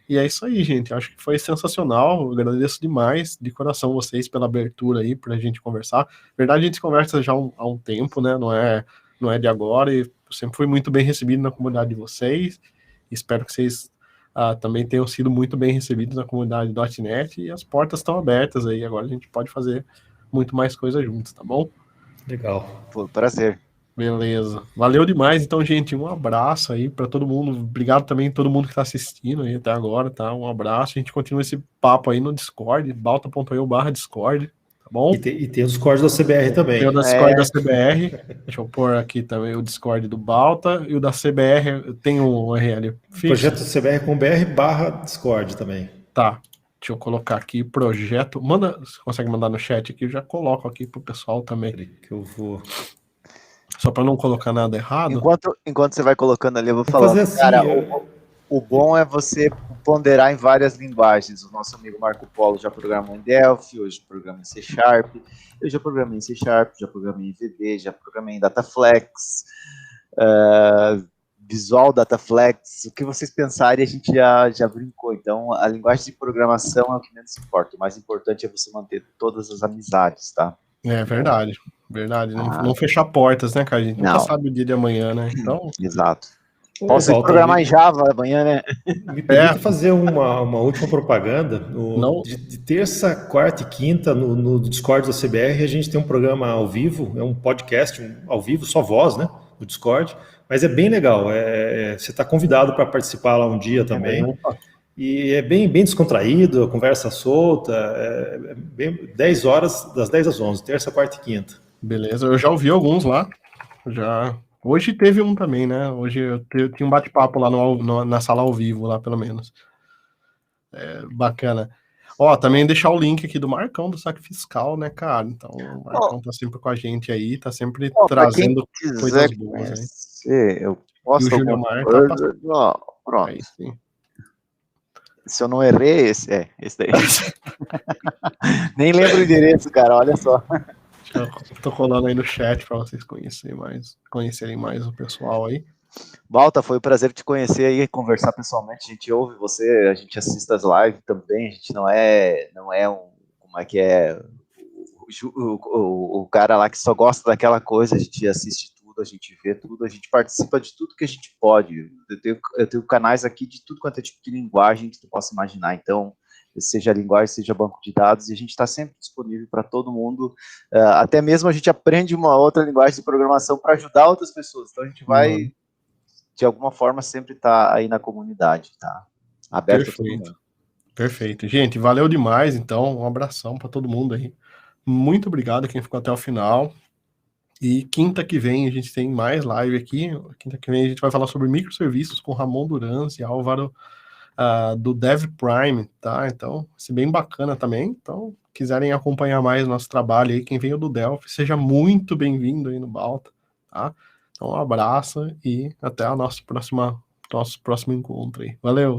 E é isso aí, gente. Acho que foi sensacional. Eu agradeço demais, de coração, vocês pela abertura aí, pra gente conversar. Na verdade, a gente conversa já há um tempo, né? Não é de agora. E sempre fui muito bem recebido na comunidade de vocês. Espero que vocês também tenham sido muito bem recebidos na comunidade .NET. E as portas estão abertas aí. Agora a gente pode fazer muito mais coisa juntos, tá bom? Legal. Foi prazer. Beleza. Valeu demais. Então, gente, um abraço aí para todo mundo. Obrigado também a todo mundo que está assistindo aí até agora, tá? Um abraço. A gente continua esse papo aí no Discord, balta.io/Discord, tá bom? E tem o Discord da CBR também. Tem o da Discord da CBR, deixa eu pôr aqui também o Discord do Balta, e o da CBR tem um URL fixo. Projeto CBR com BR/Discord também. Tá, deixa eu colocar aqui, projeto, você consegue mandar no chat aqui, eu já coloco aqui pro pessoal também. Que eu vou... Só para não colocar nada errado. Enquanto você vai colocando ali, eu vou falando. Assim, cara, o bom é você ponderar em várias linguagens. O nosso amigo Marco Polo já programou em Delphi, hoje programa em C#. Eu já programei em C#, já programei em VB, já programei em Dataflex, Visual Dataflex. O que vocês pensarem, a gente já brincou. Então, a linguagem de programação é o que menos importa. O mais importante é você manter todas as amizades, tá? É verdade. Verdade, não fechar portas, né, cara? A gente nunca sabe o dia de amanhã, né? Então... Exato. Posso programar em Java amanhã, né? Me permita fazer uma última propaganda. De terça, quarta e quinta, no Discord da CBR, a gente tem um programa ao vivo, é um podcast ao vivo, só voz, né? No Discord. Mas é bem legal. Você está convidado para participar lá um dia também. E é bem descontraído, a conversa solta. 10 horas, das 10 às 11, terça, quarta e quinta. Beleza, eu já ouvi alguns lá. Hoje teve um também, né? Hoje eu tinha um bate-papo lá na sala ao vivo, lá pelo menos. Bacana. Ó, também deixar o link aqui do Marcão do Saque Fiscal, né, cara? Então, o Marcão tá sempre com a gente aí, tá sempre trazendo coisas boas aí. Eu posso e o Júlio Mar tá passando. Pronto. Aí, sim. Se eu não errei, esse daí. Nem lembro o endereço, cara, olha só. Eu tô colando aí no chat para vocês conhecerem mais o pessoal aí. Balta, foi um prazer te conhecer aí, conversar pessoalmente. A gente ouve você, a gente assiste as lives também. A gente não é como é que é, o cara lá que só gosta daquela coisa. A gente assiste tudo, a gente vê tudo, a gente participa de tudo que a gente pode. Eu tenho canais aqui de tudo quanto é tipo de linguagem que tu possa imaginar. Então, seja linguagem, seja banco de dados, e a gente está sempre disponível para todo mundo. Até mesmo a gente aprende uma outra linguagem de programação para ajudar outras pessoas. Então, a gente vai, de alguma forma, sempre estar aí na comunidade, tá? Aberto a todo mundo. Perfeito. Gente, valeu demais, então. Um abração para todo mundo aí. Muito obrigado quem ficou até o final. E quinta que vem a gente tem mais live aqui. Quinta que vem a gente vai falar sobre microserviços com Ramon Duranz e Álvaro do Dev Prime, tá? Então, vai ser bem bacana também. Então, quiserem acompanhar mais nosso trabalho aí, quem veio do Delphi, seja muito bem-vindo aí no Balta, tá? Então, um abraço e até nosso próximo encontro aí. Valeu!